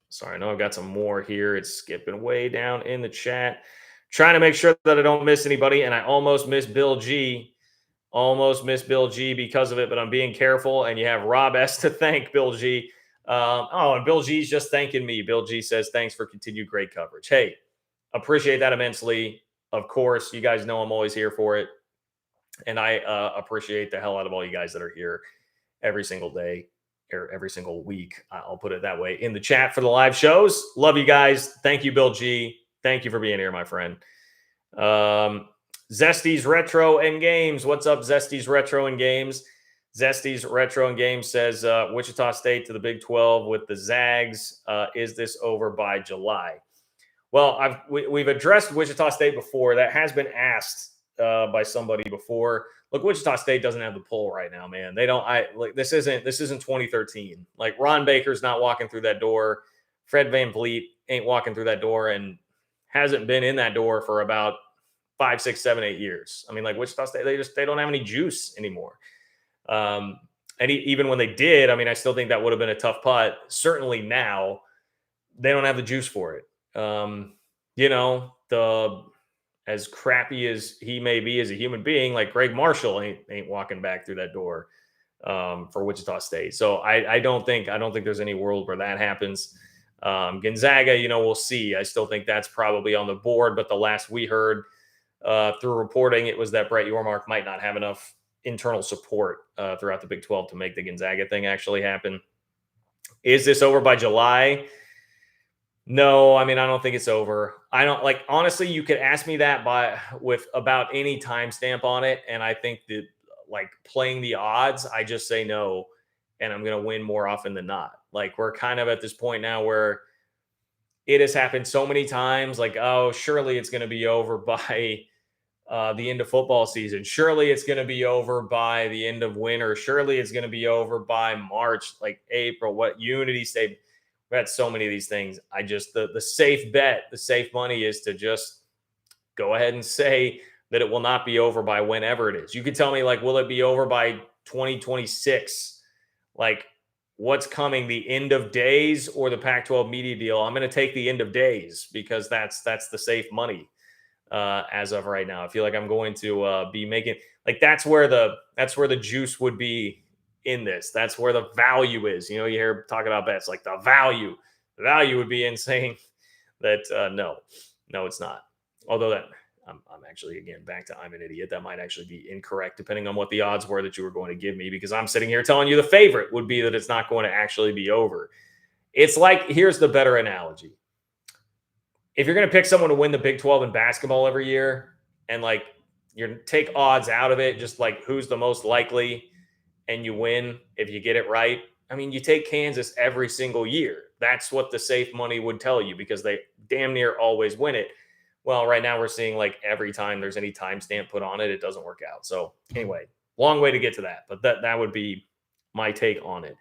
[SPEAKER 1] Sorry, I know I've got some more here. It's skipping way down in the chat. Trying to make sure that I don't miss anybody, and I almost missed Bill G. Because of it, but I'm being careful. And you have Rob S. to thank, Bill G. And Bill G's just thanking me. Bill G says, thanks for continued great coverage. Hey, appreciate that immensely. Of course, you guys know I'm always here for it. And I appreciate the hell out of all you guys that are here every single day or every single week. I'll put it that way in the chat for the live shows. Love you guys. Thank you, Bill G. Thank you for being here, my friend. Zesty's Retro and Games. What's up, Zesty's Retro and Games? Zesty's Retro and Games says, Wichita State to the Big 12 with the Zags. Is this over by July? Well, we've addressed Wichita State before. That has been asked by somebody before. Look, Wichita State doesn't have the pull right now, man. They don't. This isn't 2013. Like, Ron Baker's not walking through that door. Fred VanVleet ain't walking through that door and hasn't been in that door for about 5, 6, 7, 8 years. I mean, like Wichita State, they don't have any juice anymore. And even when they did, I mean, I still think that would have been a tough putt. Certainly now, they don't have the juice for it. The as crappy as he may be as a human being, like Greg Marshall ain't walking back through that door for Wichita State. So I don't think there's any world where that happens. Gonzaga, we'll see. I still think that's probably on the board, but the last we heard through reporting, it was that Brett Yormark might not have enough internal support throughout the Big 12 to make the Gonzaga thing actually happen. Is this over by July? No, I mean, I don't think it's over. I don't honestly, you could ask me that with about any timestamp on it. And I think that playing the odds, I just say no. And I'm going to win more often than not. We're kind of at this point now where it has happened so many times. Surely it's going to be over by the end of football season. Surely it's going to be over by the end of winter. Surely it's going to be over by March, April. What Unity State? We've had so many of these things. I just the safe bet, the safe money is to just go ahead and say that it will not be over by whenever it is. You could tell me will it be over by 2026? What's coming, the end of days or the Pac-12 media deal? I'm going to take the end of days because that's the safe money as of right now. I feel like I'm going to be making that's where the juice would be in this. That's where the value is. You hear talk about bets the value. The value would be in saying that no, it's not. Although that I'm actually, again, back to I'm an idiot. That might actually be incorrect depending on what the odds were that you were going to give me, because I'm sitting here telling you the favorite would be that it's not going to actually be over. It's here's the better analogy. If you're going to pick someone to win the Big 12 in basketball every year and you take odds out of it, just who's the most likely, and you win if you get it right. I mean, you take Kansas every single year. That's what the safe money would tell you because they damn near always win it. Well, right now we're seeing every time there's any timestamp put on it, it doesn't work out. So anyway, long way to get to that. But that would be my take on it.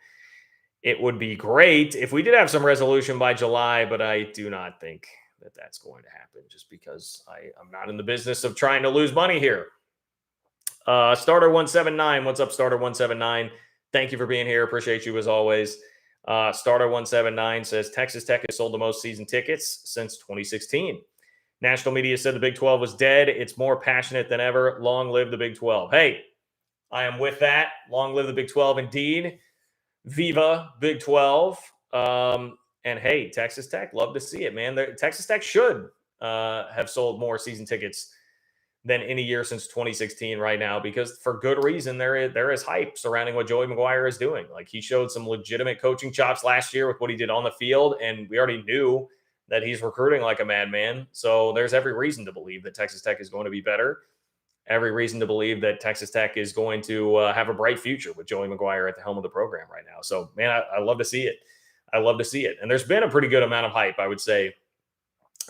[SPEAKER 1] It would be great if we did have some resolution by July, but I do not think that that's going to happen just because I'm not in the business of trying to lose money here. Starter 179. What's up, Starter 179? Thank you for being here. Appreciate you as always. Starter 179 says Texas Tech has sold the most season tickets since 2016. National media said the Big 12 was dead. It's more passionate than ever. Long live the Big 12. Hey, I am with that. Long live the Big 12 indeed. Viva Big 12. And hey, Texas Tech, love to see it, man. Texas Tech should have sold more season tickets than any year since 2016 right now, because for good reason, there is hype surrounding what Joey McGuire is doing. He showed some legitimate coaching chops last year with what he did on the field, and we already knew that he's recruiting like a madman. So there's every reason to believe that Texas Tech is going to be better. Every reason to believe that Texas Tech is going to have a bright future with Joey McGuire at the helm of the program right now. So, man, I love to see it. I love to see it. And there's been a pretty good amount of hype, I would say,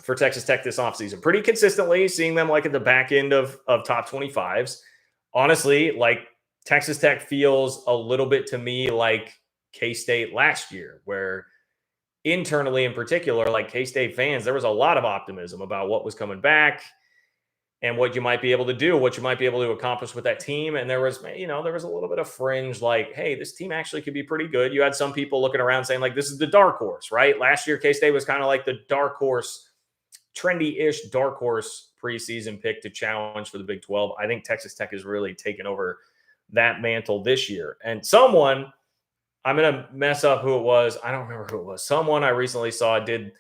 [SPEAKER 1] for Texas Tech this offseason. Pretty consistently seeing them at the back end of top 25s. Honestly, Texas Tech feels a little bit to me like K-State last year, where internally in particular, K-State fans, there was a lot of optimism about what was coming back and what you might be able to do, what you might be able to accomplish with that team. And there was a little bit of fringe, hey, this team actually could be pretty good. You had some people looking around saying this is the dark horse, right? Last year, K-State was kind of the dark horse, trendy-ish dark horse preseason pick to challenge for the Big 12. I think Texas Tech has really taken over that mantle this year. And someone, I'm going to mess up who it was. I don't remember who it was. Someone I recently saw did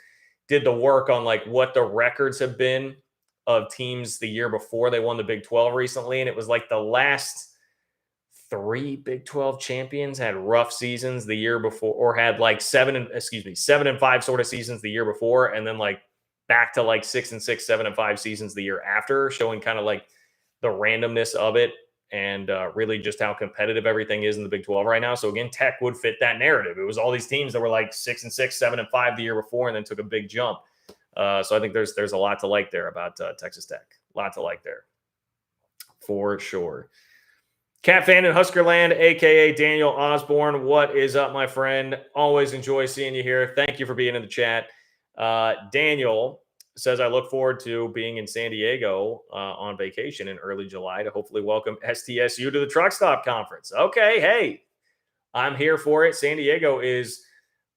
[SPEAKER 1] the work on what the records have been of teams the year before they won the Big 12 recently. And it was the last 3 Big 12 champions had rough seasons the year before, or had 7-5 sort of seasons the year before. And then back to 6-6, 7-5 seasons the year after, showing kind of the randomness of it and really just how competitive everything is in the Big 12 right now. So again, Tech would fit that narrative. It was all these teams that were 6-6, 7-5 the year before, and then took a big jump. So I think there's a lot to like there about Texas Tech. A lot to like there for sure. Cat fan in Huskerland, a.k.a. Daniel Osborne. What is up, my friend? Always enjoy seeing you here. Thank you for being in the chat. Daniel says, I look forward to being in San Diego on vacation in early July to hopefully welcome STSU to the Truck Stop Conference. Okay, hey, I'm here for it. San Diego is,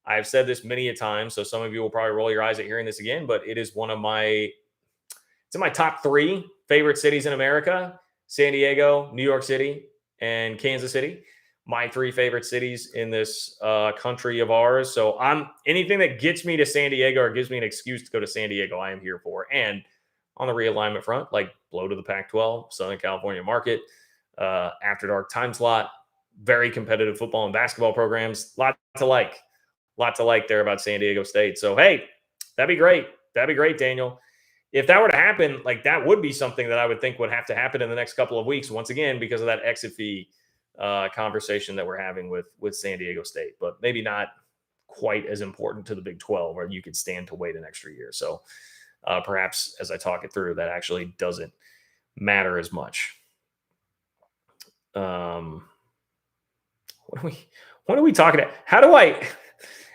[SPEAKER 1] I've said this many a time, so some of you will probably roll your eyes at hearing this again, but it is it's in my top 3 favorite cities in America: San Diego, New York City, and Kansas City. My 3 favorite cities in this country of ours. So anything that gets me to San Diego or gives me an excuse to go to San Diego, I am here for. And on the realignment front, like blow to the Pac-12, Southern California market, after dark time slot, very competitive football and basketball programs. Lot to like there about San Diego State. So, hey, that'd be great. That'd be great, Daniel. If that were to happen, like that would be something that I would think would have to happen in the next couple of weeks, once again, because of that exit fee conversation that we're having with San Diego State, but maybe not quite as important to the Big 12, where you could stand to wait an extra year. So perhaps as I talk it through, that actually doesn't matter as much. What are we talking about?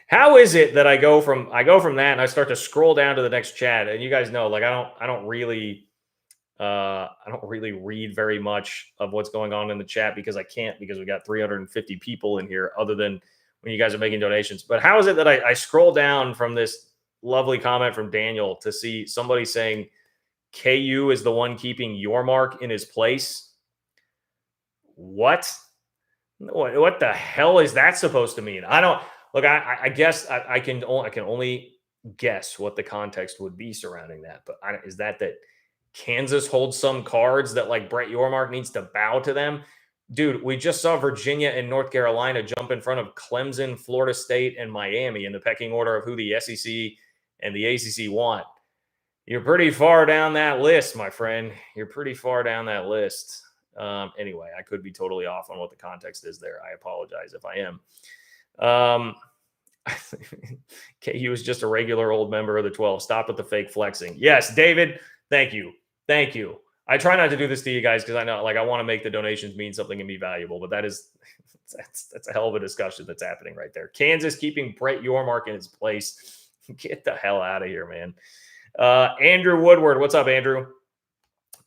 [SPEAKER 1] How is it that I go from that and I start to scroll down to the next chat? And you guys know, like, I don't really read very much of what's going on in the chat because we got 350 people in here other than when you guys are making donations. But how is it that I scroll down from this lovely comment from Daniel to see somebody saying KU is the one keeping your mark in his place? What the hell is that supposed to mean? I don't look. I guess I can only guess what the context would be surrounding that. But is that Kansas holds some cards that like Brett Yormark needs to bow to them? Dude, we just saw Virginia and North Carolina jump in front of Clemson, Florida State, and Miami in the pecking order of who the SEC and the ACC want. You're pretty far down that list, my friend. You're pretty far down that list. Anyway, I could be totally off on what the context is there. I apologize if I am. KU is just a regular old member of the 12. Stop with the fake flexing. Yes, David, thank you. Thank you. I try not to do this to you guys because I know, like, I want to make the donations mean something and be valuable, but that's a hell of a discussion that's happening right there. Kansas keeping Brett Yormark in his place. Get the hell out of here, man. Andrew Woodward, what's up, Andrew?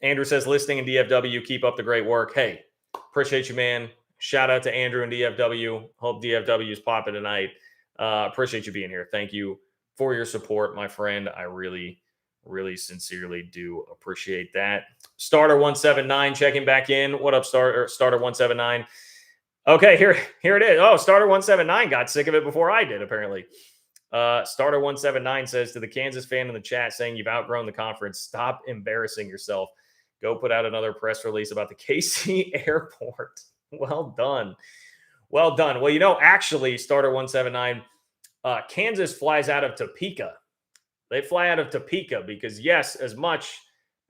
[SPEAKER 1] Andrew says, listening in DFW, keep up the great work. Hey, appreciate you, man. Shout out to Andrew and DFW. Hope DFW is popping tonight. Appreciate you being here. Thank you for your support, my friend. I really sincerely do appreciate that. Starter 179 checking back in. What up, Starter 179? Okay, here it is. Oh, Starter 179 got sick of it before I did, apparently. Starter 179 says, to the Kansas fan in the chat saying you've outgrown the conference, stop embarrassing yourself. Go put out another press release about the KC airport. Well done. Well, actually, Starter 179, Kansas flies out of Topeka. They fly out of Topeka because, yes, as much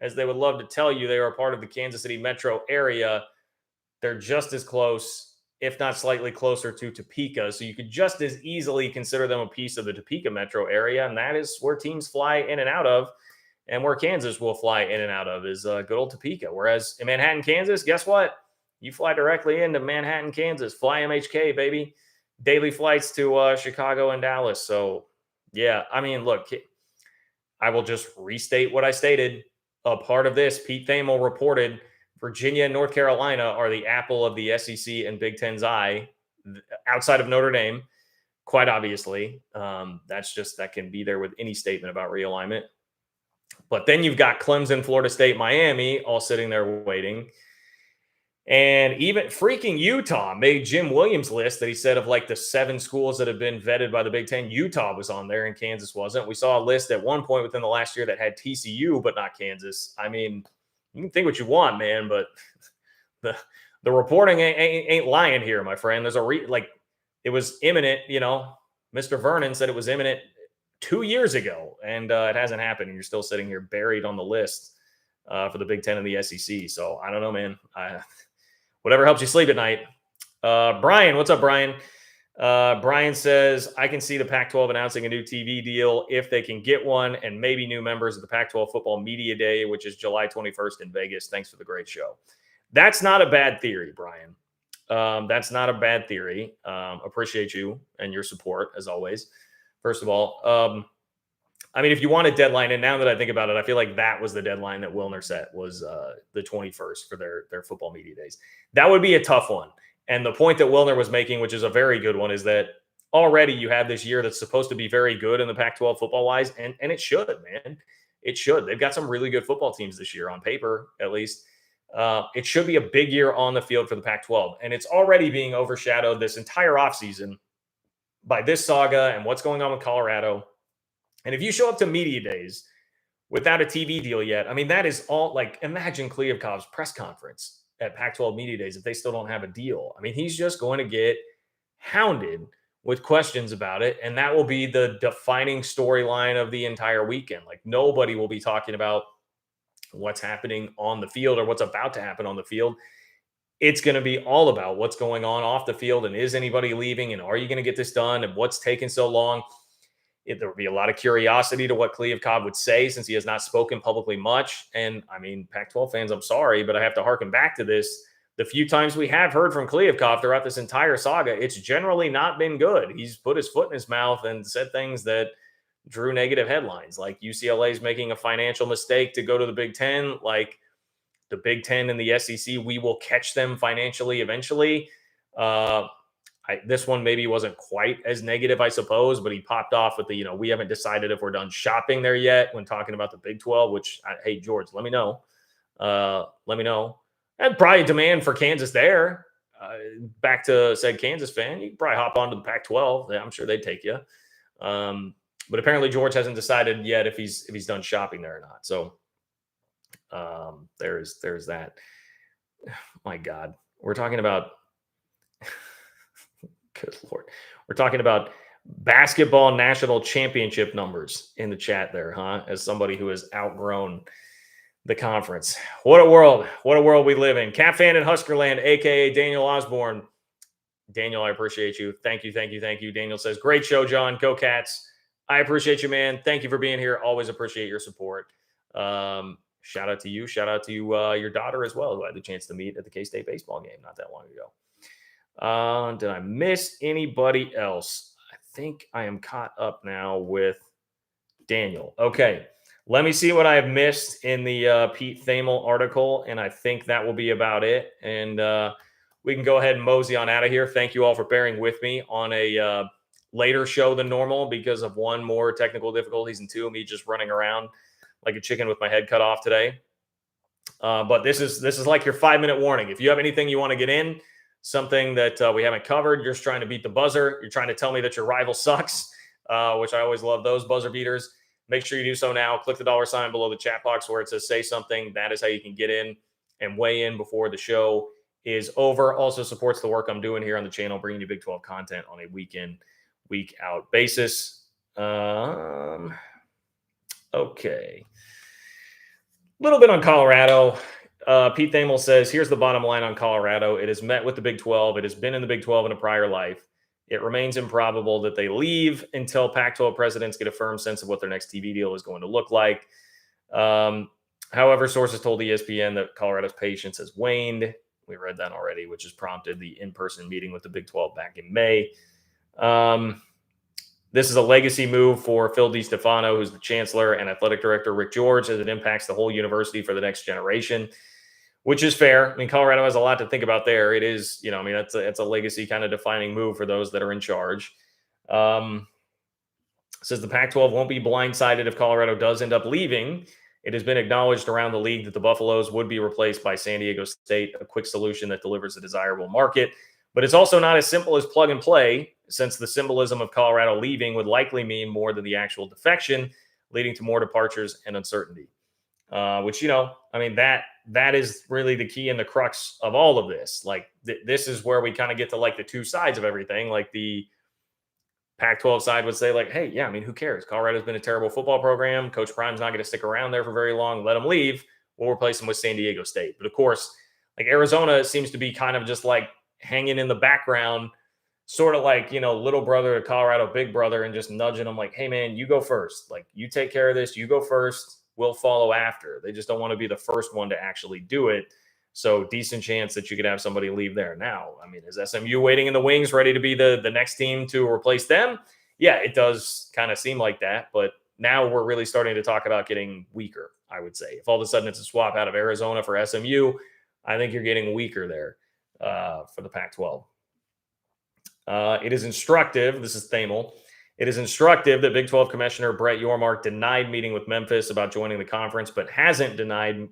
[SPEAKER 1] as they would love to tell you they are a part of the Kansas City metro area, they're just as close, if not slightly closer, to Topeka. So you could just as easily consider them a piece of the Topeka metro area, and that is where teams fly in and out of, and where Kansas will fly in and out of is good old Topeka. Whereas in Manhattan, Kansas, guess what? You fly directly into Manhattan, Kansas. Fly MHK, baby. Daily flights to Chicago and Dallas. So, yeah, I mean, look, I will just restate what I stated. A part of this, Pete Thamel reported Virginia and North Carolina are the apple of the SEC and Big Ten's eye outside of Notre Dame, quite obviously. That can be there with any statement about realignment. But then you've got Clemson, Florida State, Miami all sitting there waiting. And even freaking Utah made Jim Williams' list that he said of like the 7 schools that have been vetted by the Big Ten. Utah was on there and Kansas wasn't. We saw a list at one point within the last year that had TCU, but not Kansas. I mean, you can think what you want, man, but the reporting ain't lying here, my friend. There's it was imminent, Mr. Vernon said it was imminent 2 years ago, and it hasn't happened. And you're still sitting here buried on the list for the Big Ten and the SEC. So I don't know, man. Whatever helps you sleep at night. Brian, what's up, Brian? Brian says, I can see the Pac-12 announcing a new TV deal if they can get one, and maybe new members of the Pac-12 Football Media Day, which is July 21st in Vegas. Thanks for the great show. That's not a bad theory, Brian. That's not a bad theory. Appreciate you and your support, as always. First of all, I mean, if you want a deadline, and now that I think about it, I feel like that was the deadline that Wilner set was the 21st for their football media days. That would be a tough one. And the point that Wilner was making, which is a very good one, is that already you have this year that's supposed to be very good in the Pac-12 football wise, and it should, man. It should. They've got some really good football teams this year, on paper at least. It should be a big year on the field for the Pac-12, and it's already being overshadowed this entire offseason by this saga and what's going on with Colorado. And if you show up to media days without a TV deal yet, I mean, that is all like, imagine Kliavkov's press conference at Pac-12 media days if they still don't have a deal. I mean, he's just going to get hounded with questions about it. And that will be the defining storyline of the entire weekend. Like, nobody will be talking about what's happening on the field or what's about to happen on the field. It's going to be all about what's going on off the field, and is anybody leaving, and are you going to get this done, and what's taking so long. There would be a lot of curiosity to what Kliavkov would say, since he has not spoken publicly much. And I mean, Pac-12 fans, I'm sorry, but I have to harken back to this. The few times we have heard from Kliavkov throughout this entire saga, it's generally not been good. He's put his foot in his mouth and said things that drew negative headlines, like UCLA is making a financial mistake to go to the Big Ten, like the Big Ten and the SEC, we will catch them financially eventually. This one maybe wasn't quite as negative, I suppose, but he popped off with the, we haven't decided if we're done shopping there yet when talking about the Big 12, which, hey, George, let me know. Let me know. And probably demand for Kansas there. Back to said Kansas fan, you can probably hop onto the Pac-12. Yeah, I'm sure they'd take you. But apparently George hasn't decided yet if he's done shopping there or not. So there's that. My God, we're talking about. Good Lord. We're talking about basketball national championship numbers in the chat there, huh? As somebody who has outgrown the conference. What a world. What a world we live in. Cat fan in Huskerland, a.k.a. Daniel Osborne. Daniel, I appreciate you. Thank you, thank you, thank you. Daniel says, great show, John. Go Cats. I appreciate you, man. Thank you for being here. Always appreciate your support. Shout out to you. Shout out to your daughter as well, who I had the chance to meet at the K-State baseball game not that long ago. Did I miss anybody else? I think I am caught up now with Daniel. Okay. Let me see what I have missed in the Pete Thamel article, and I think that will be about it. And we can go ahead and mosey on out of here. Thank you all for bearing with me on a later show than normal because of one, more technical difficulties, and two, me just running around like a chicken with my head cut off today. But this is like your 5-minute warning. If you have anything you want to get in, something that we haven't covered, you're just trying to beat the buzzer, you're trying to tell me that your rival sucks, which I always love those buzzer beaters, make sure you do so now. Click the $ below the chat box where it says say something. That is how you can get in and weigh in before the show is over. Also supports the work I'm doing here on the channel, bringing you Big 12 content on a week in, week out basis. Okay. A little bit on Colorado. Pete Thamel says, here's the bottom line on Colorado. It has met with the Big 12. It has been in the Big 12 in a prior life. It remains improbable that they leave until Pac-12 presidents get a firm sense of what their next TV deal is going to look like. However, sources told ESPN that Colorado's patience has waned. We read that already, which has prompted the in-person meeting with the Big 12 back in May. This is a legacy move for Phil DiStefano, who's the chancellor, and athletic director Rick George, as it impacts the whole university for the next generation, which is fair. I mean, Colorado has a lot to think about there. It is, that's a legacy kind of defining move for those that are in charge. Says the Pac-12 won't be blindsided if Colorado does end up leaving. It has been acknowledged around the league that the Buffaloes would be replaced by San Diego State, a quick solution that delivers a desirable market. But it's also not as simple as plug and play, since the symbolism of Colorado leaving would likely mean more than the actual defection, leading to more departures and uncertainty. Which, that is really the key and the crux of all of this. Like, this is where we kind of get to like the two sides of everything. Like the Pac-12 side would say like, hey, yeah, I mean, who cares? Colorado's been a terrible football program. Coach Prime's not going to stick around there for very long. Let him leave. We'll replace him with San Diego State. But of course, like Arizona seems to be kind of just like hanging in the background, sort of like, little brother to Colorado, big brother, and just nudging them like, hey, man, you go first. Like, you take care of this. You go first. We'll follow after. They just don't want to be the first one to actually do it. So decent chance that you could have somebody leave there. Now, I mean, is SMU waiting in the wings, ready to be the next team to replace them? Yeah, it does kind of seem like that. But now we're really starting to talk about getting weaker, I would say. If all of a sudden it's a swap out of Arizona for SMU, I think you're getting weaker there for the Pac-12. It is instructive. This is Thamel. It is instructive that Big 12 Commissioner Brett Yormark denied meeting with Memphis about joining the conference, but hasn't denied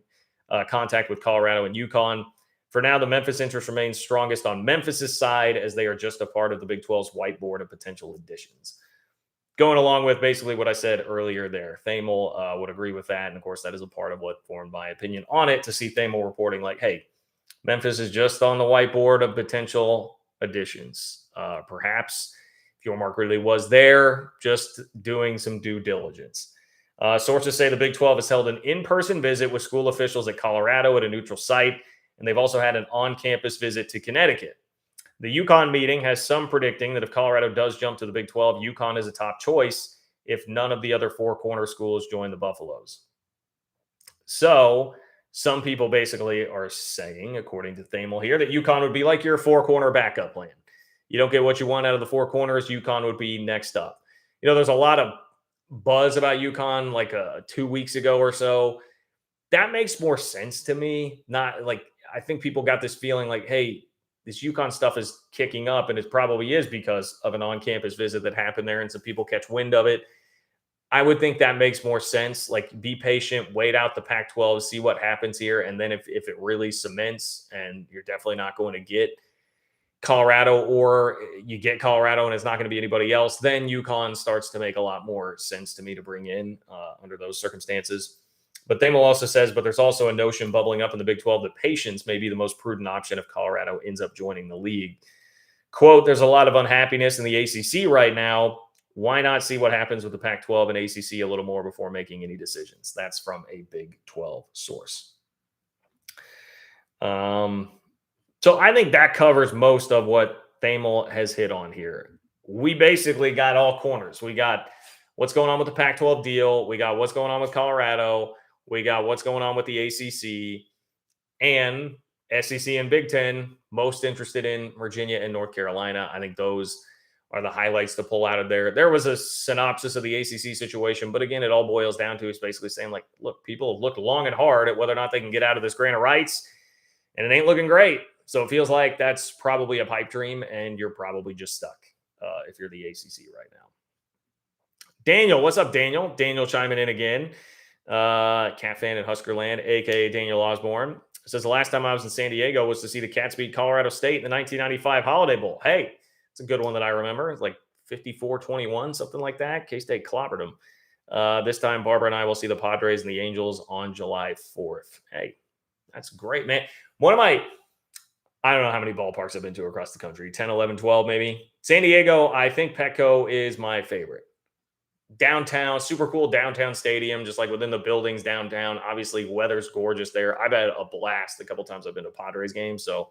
[SPEAKER 1] contact with Colorado and UConn. For now, the Memphis interest remains strongest on Memphis's side, as they are just a part of the Big 12's whiteboard of potential additions. Going along with basically what I said earlier there, Thamel would agree with that. And of course, that is a part of what formed my opinion on it, to see Thamel reporting like, hey, Memphis is just on the whiteboard of potential additions. Perhaps if Yormark really was there, just doing some due diligence. Sources say the Big 12 has held an in-person visit with school officials at Colorado at a neutral site, and they've also had an on-campus visit to Connecticut. The UConn meeting has some predicting that if Colorado does jump to the Big 12, UConn is a top choice if none of the other four corner schools join the Buffaloes. So some people basically are saying, according to Thamel here, that UConn would be like your four-corner backup plan. You don't get what you want out of the four corners, UConn would be next up. You know, there's a lot of buzz about UConn like 2 weeks ago or so. That makes more sense to me. Not like, I think people got this feeling like, hey, this UConn stuff is kicking up, and it probably is because of an on-campus visit that happened there and some people catch wind of it. I would think that makes more sense. Like, be patient, wait out the Pac-12, see what happens here. And then if it really cements and you're definitely not going to get Colorado, or you get Colorado and it's not going to be anybody else, then UConn starts to make a lot more sense to me to bring in under those circumstances. But Thamel also says, but there's also a notion bubbling up in the Big 12 that patience may be the most prudent option if Colorado ends up joining the league. Quote, there's a lot of unhappiness in the ACC right now. Why not see what happens with the Pac-12 and ACC a little more before making any decisions? That's from a Big 12 source. So I think that covers most of what Thamel has hit on here. We basically got all corners. We got what's going on with the Pac-12 deal. We got what's going on with Colorado. We got what's going on with the ACC, and SEC and Big Ten most interested in Virginia and North Carolina. I think those are the highlights to pull out of there. There was a synopsis of the ACC situation, but again, it all boils down to it's basically saying, like, look, people have looked long and hard at whether or not they can get out of this grant of rights, and it ain't looking great. So it feels like that's probably a pipe dream, and you're probably just stuck if you're the ACC right now. Daniel, what's up, Daniel? Daniel chiming in again. Cat fan in Huskerland, a.k.a. Daniel Osborne, says the last time I was in San Diego was to see the Cats beat Colorado State in the 1995 Holiday Bowl. Hey, it's a good one that I remember. It's like 54-21, something like that. K-State clobbered them. This time, Barbara and I will see the Padres and the Angels on July 4th. Hey, that's great, man. I don't know how many ballparks I've been to across the country, 10, 11, 12 maybe. San Diego, I think Petco is my favorite. Downtown, super cool downtown stadium, just like within the buildings downtown. Obviously, weather's gorgeous there. I've had a blast a couple times I've been to Padres games, so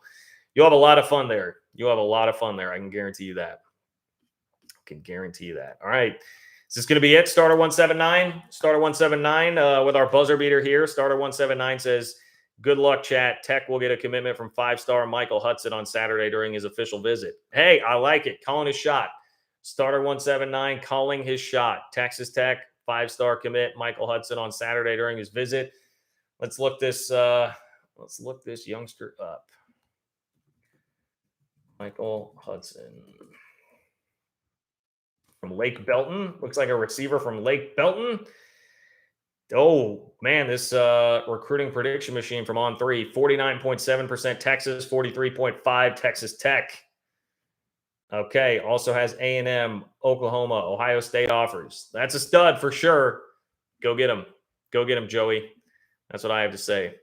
[SPEAKER 1] you'll have a lot of fun there. I can guarantee you that. All right. Is this going to be it? Starter 179? Starter 179 with our buzzer beater here. Starter 179 says, good luck, chat. Tech will get a commitment from 5-star Michael Hudson on Saturday during his official visit. Hey, I like it. Calling his shot. Starter 179 calling his shot. Texas Tech, 5-star commit Michael Hudson on Saturday during his visit. Let's look this youngster up. Michael Hudson from Lake Belton. Looks like a receiver from Lake Belton. Oh, man, this recruiting prediction machine from On3, 49.7% Texas, 43.5% Texas Tech. Okay, also has A&M, Oklahoma, Ohio State offers. That's a stud for sure. Go get him. Go get him, Joey. That's what I have to say.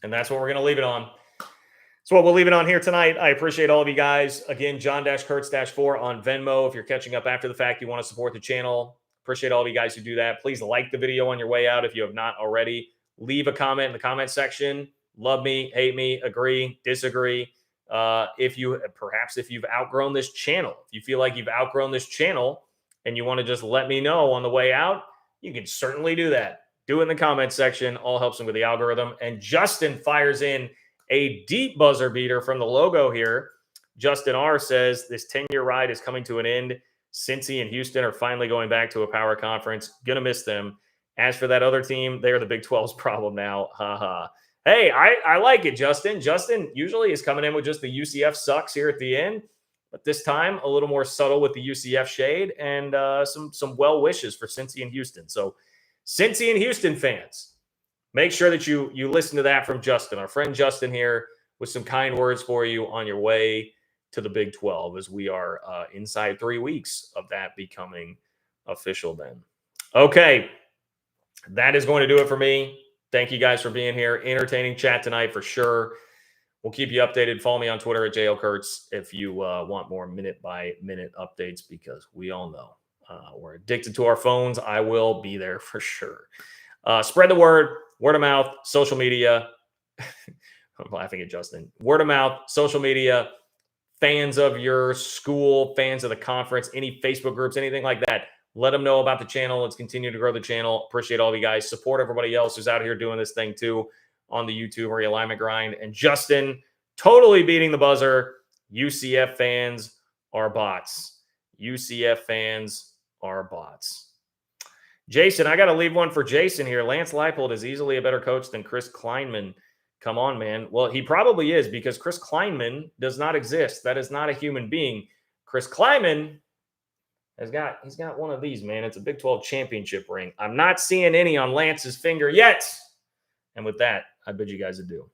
[SPEAKER 1] And that's what we're going to leave it on. So what we'll leave it on here tonight. I appreciate all of you guys. Again, John-Kurtz-4 on Venmo. If you're catching up after the fact, you want to support the channel. Appreciate all of you guys who do that. Please like the video on your way out if you have not already. Leave a comment in the comment section. Love me, hate me, agree, disagree. If you've outgrown this channel, if you feel like you've outgrown this channel and you want to just let me know on the way out, you can certainly do that. Do it in the comment section. All helps him with the algorithm. And Justin fires in a deep buzzer beater from the logo here. Justin R says, this 10-year ride is coming to an end. Cincy and Houston are finally going back to a power conference. Gonna miss them. As for that other team, they're the Big 12's problem now. Ha ha. Hey, I like it, Justin. Justin usually is coming in with just the UCF sucks here at the end, but this time a little more subtle with the UCF shade and some well wishes for Cincy and Houston. So, Cincy and Houston fans, make sure that you listen to that from Justin, our friend Justin here, with some kind words for you on your way to the Big 12 as we are inside 3 weeks of that becoming official then. Okay, that is going to do it for me. Thank you guys for being here. Entertaining chat tonight for sure. We'll keep you updated. Follow me on Twitter at JLKurtz if you want more minute-by-minute updates because we all know we're addicted to our phones. I will be there for sure. Spread the word of mouth, social media. I'm laughing at Justin. Word of mouth, social media, fans of your school, fans of the conference, any Facebook groups, anything like that. Let them know about the channel. Let's continue to grow the channel. Appreciate all of you guys. Support everybody else who's out here doing this thing too on the YouTube realignment grind. And Justin totally beating the buzzer. UCF fans are bots. UCF fans are bots. Jason, I got to leave one for Jason here. Lance Leipold is easily a better coach than Chris Kleinman. Come on, man. Well, he probably is because Chris Kleinman does not exist. That is not a human being. Chris Kleinman he's got one of these, man. It's a Big 12 championship ring. I'm not seeing any on Lance's finger yet. And with that, I bid you guys adieu.